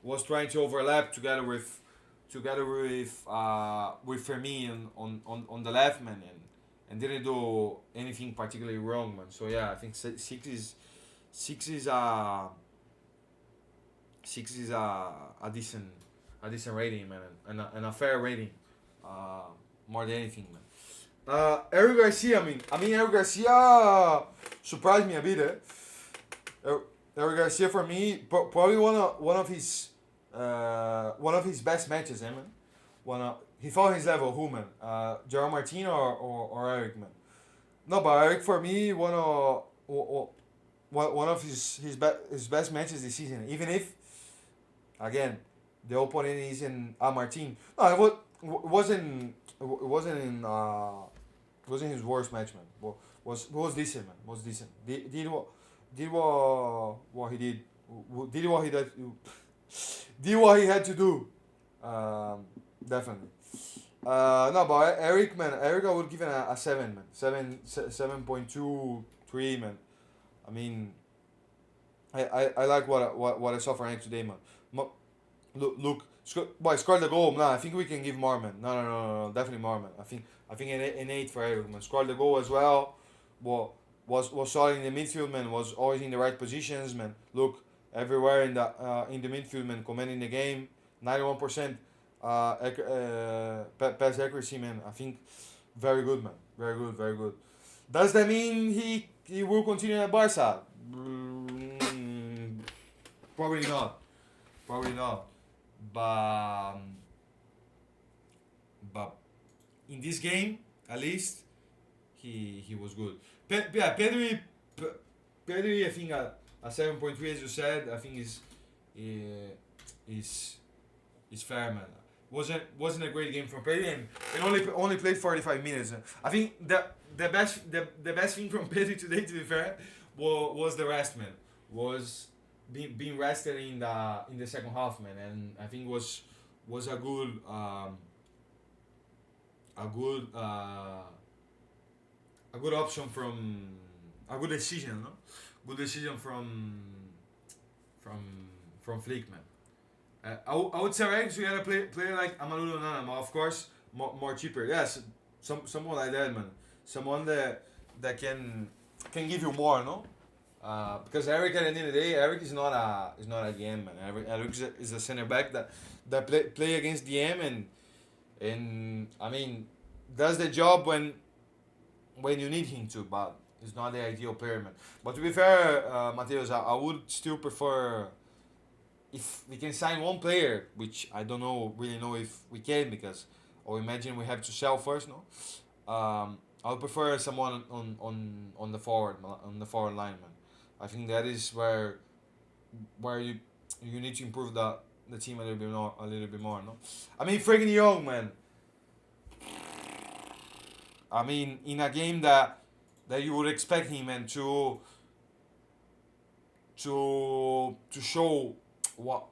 was trying to overlap together with Fermin on the left, man, and didn't do anything particularly wrong, man. So yeah, I think six is a six is a decent rating, man, and a fair rating, uh, more than anything, man. Eric Garcia, I mean Eric Garcia surprised me a bit. Er- Eric Garcia for me probably one of his best matches, man. He found his level. Who, man? Gerald Martin or Eric, man? No, but Eric for me one of his best matches this season. Even if again the opponent is in Martin. No, it wasn't his worst match, man. Was decent, man. Was decent. Did what he did. Did what he did. Did what he had to do. Definitely. No, but Eric, man. Eric, I would give it a 7, man. 7.23, man. I mean, I like what I saw from Eric today, man. Look, boy, scored the goal. No, I think we can give more, man. No, definitely more, man. I think an 8 for Eric, man. Scored the goal as well. Well, was solid in the midfield, man. Was always in the right positions, man. Look, everywhere in the midfield, man. Commanding the game, 91% pass accuracy, man. I think very good, man. Very good, very good. Does that mean he will continue at Barca? Probably not. Probably not. But but in this game, at least he was good. Yeah, Pedri, I think a 7.3, as you said. I think uh, is is fair, man. Wasn't a great game from Pedri, and only played 45 minutes. I think the best thing from Pedri today, to be fair, was the rest, man. Was being rested in the second half, man, and I think was a good a good option from a good decision, no? Good decision from from Flick, man. I would say, right, so you gotta play like Amadou Onana, of course, more cheaper. Yes, someone like that, man. Someone that can give you more, no? Because Eric, at the end of the day, Eric is not a DM, man. Eric is a center back that play against DM, and I mean does the job when you need him to, but he's not the ideal player, man. But to be fair, Mateus, I would still prefer if we can sign one player, which I don't really know if we can, because or imagine we have to sell first, no. I would prefer someone on the forward line, man. I think that is where you need to improve the team a little bit more, no. I mean, Frankie Young, man. I mean, in a game that you would expect him, man, to show what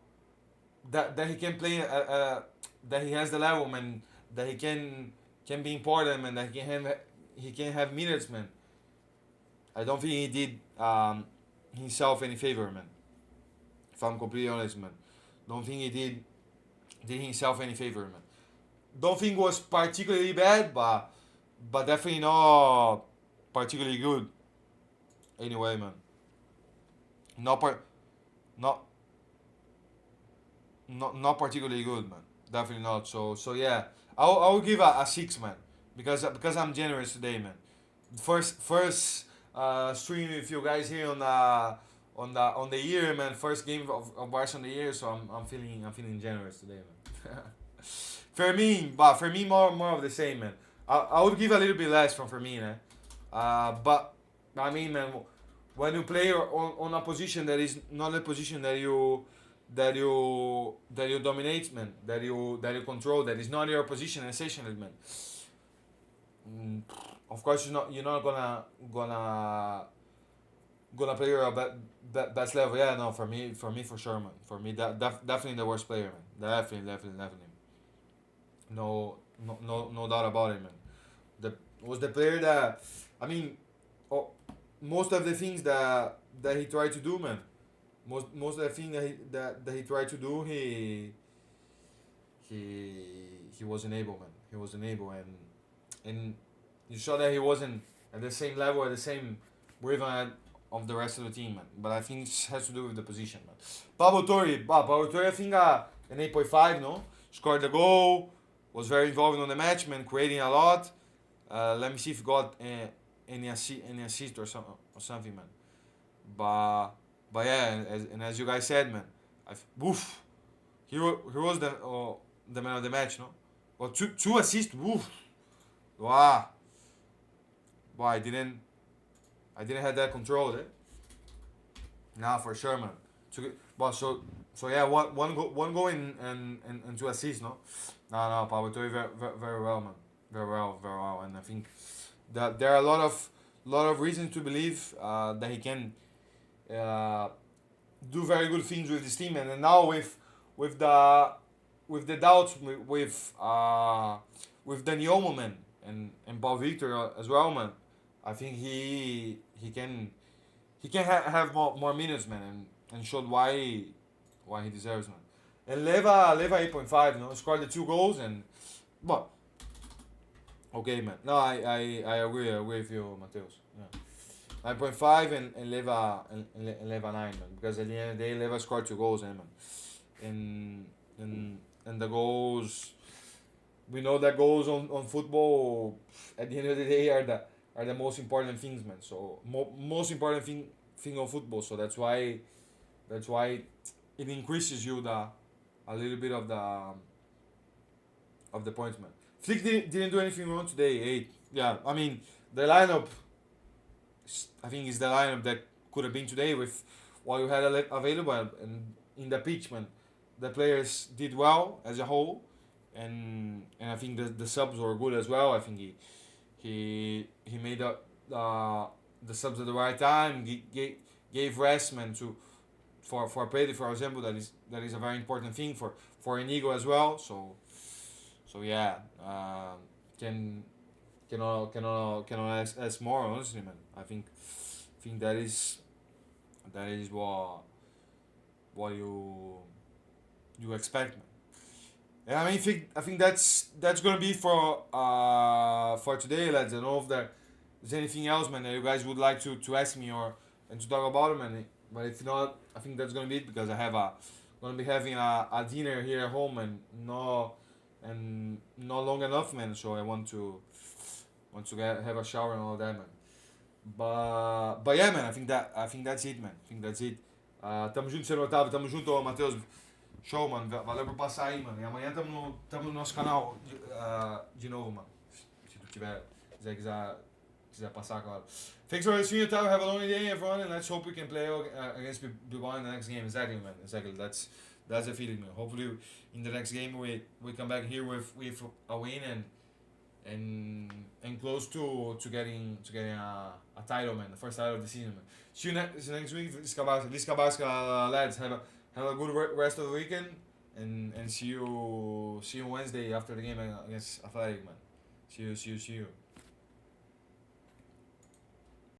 that he can play that he has the level, man, that he can be important, man, that he can have minutes, man. I don't think he did himself any favor, man. If I'm completely honest, man, don't think he did himself any favor, man. Don't think it was particularly bad, but definitely not particularly good. Anyway, man, not part not not particularly good, man. Definitely not. So yeah, I will give a 6, man, because I'm generous today, man. First stream with you guys here on the year, man. First game of Barca on the year, so I'm feeling generous today, man. For me, more of the same, man. I would give a little bit less from Fermin, eh? But I mean, man, when you play on a position that is not a position that you dominate, man, that you control, that is not your position essentially, man. Mm, of course, you're not gonna play your best level. Yeah, no, for me for sure, man. For me, definitely the worst player, man. Definitely. No doubt about it, man. The was the player that, I mean, oh, most of the things that he tried to do, man. Most of the things that he tried to do, he wasn't able, man. He wasn't able, and you saw that he wasn't at the same level, at the same rhythm of the rest of the team, man. But I think it has to do with the position, man. Pablo Torre, I think an 8.5, no? Scored the goal, was very involved on the match, man, creating a lot. Let me see if he got any assist or something, man. But yeah, and as you guys said, man, woof, he was the man of the match, no? Well, two assists, woof, wow, wow, I didn't have that control, eh? Nah, for sure, man. But so yeah, one goal and two assists, no? No, Pablo Torre very well, man, very well, and I think that there are a lot of reasons to believe that he can uh, do very good things with this team, and now with the doubts with Daniel, man, and Paul Victor as well, man. I think he can have more minutes, man, and showed why he deserves, man. And Leva 8.5, you know, scored the two goals, and but okay, man. No, I agree with you, Mateus. Yeah. 9.5 and Leva 9, man. Because at the end of the day, Leva scored two goals, man. And the goals, we know that goals on football at the end of the day are the most important things, man. So most important thing on football. So that's why it increases you a little bit of the points, man. Flick didn't do anything wrong today. 8. Yeah, I mean the lineup. I think is the lineup that could have been today with what you had available, and in the pitch, man. The players did well as a whole, and I think the subs were good as well. I think he made the subs at the right time. Gave rest, man, for Pedro, for example. That is a very important thing for Inigo as well. So yeah, cannot ask more, honestly, man. I think that is what you expect, man. And I think that's gonna be for today, lads. I don't know if there's anything else, man, that you guys would like to ask me or and to talk about it, man. But if not, I think that's gonna be it, because I have gonna be having a dinner here at home, and not long enough, man. So I want to have a shower and all that, man. But yeah, man. I think that's it, man. I think that's it. Tamo junto, Senhor Otávio. Tamo junto, Matheus. Show, mano. Valeu por passar aí, mano. E amanhã tamo no nosso canal de novo, mano. Se tu quiser passar, claro. Thanks for listening, Otávio. Have a long day, everyone, and let's hope we can play against Bilbao in the next game. Exactly, man. Exactly. That's the feeling, man. Hopefully, in the next game we come back here with a win and close to getting a title, man. The first title of the season, man. See you next week. Visca Barca, lads. Have a good rest of the weekend, and see you Wednesday after the game against Athletic, man. See you.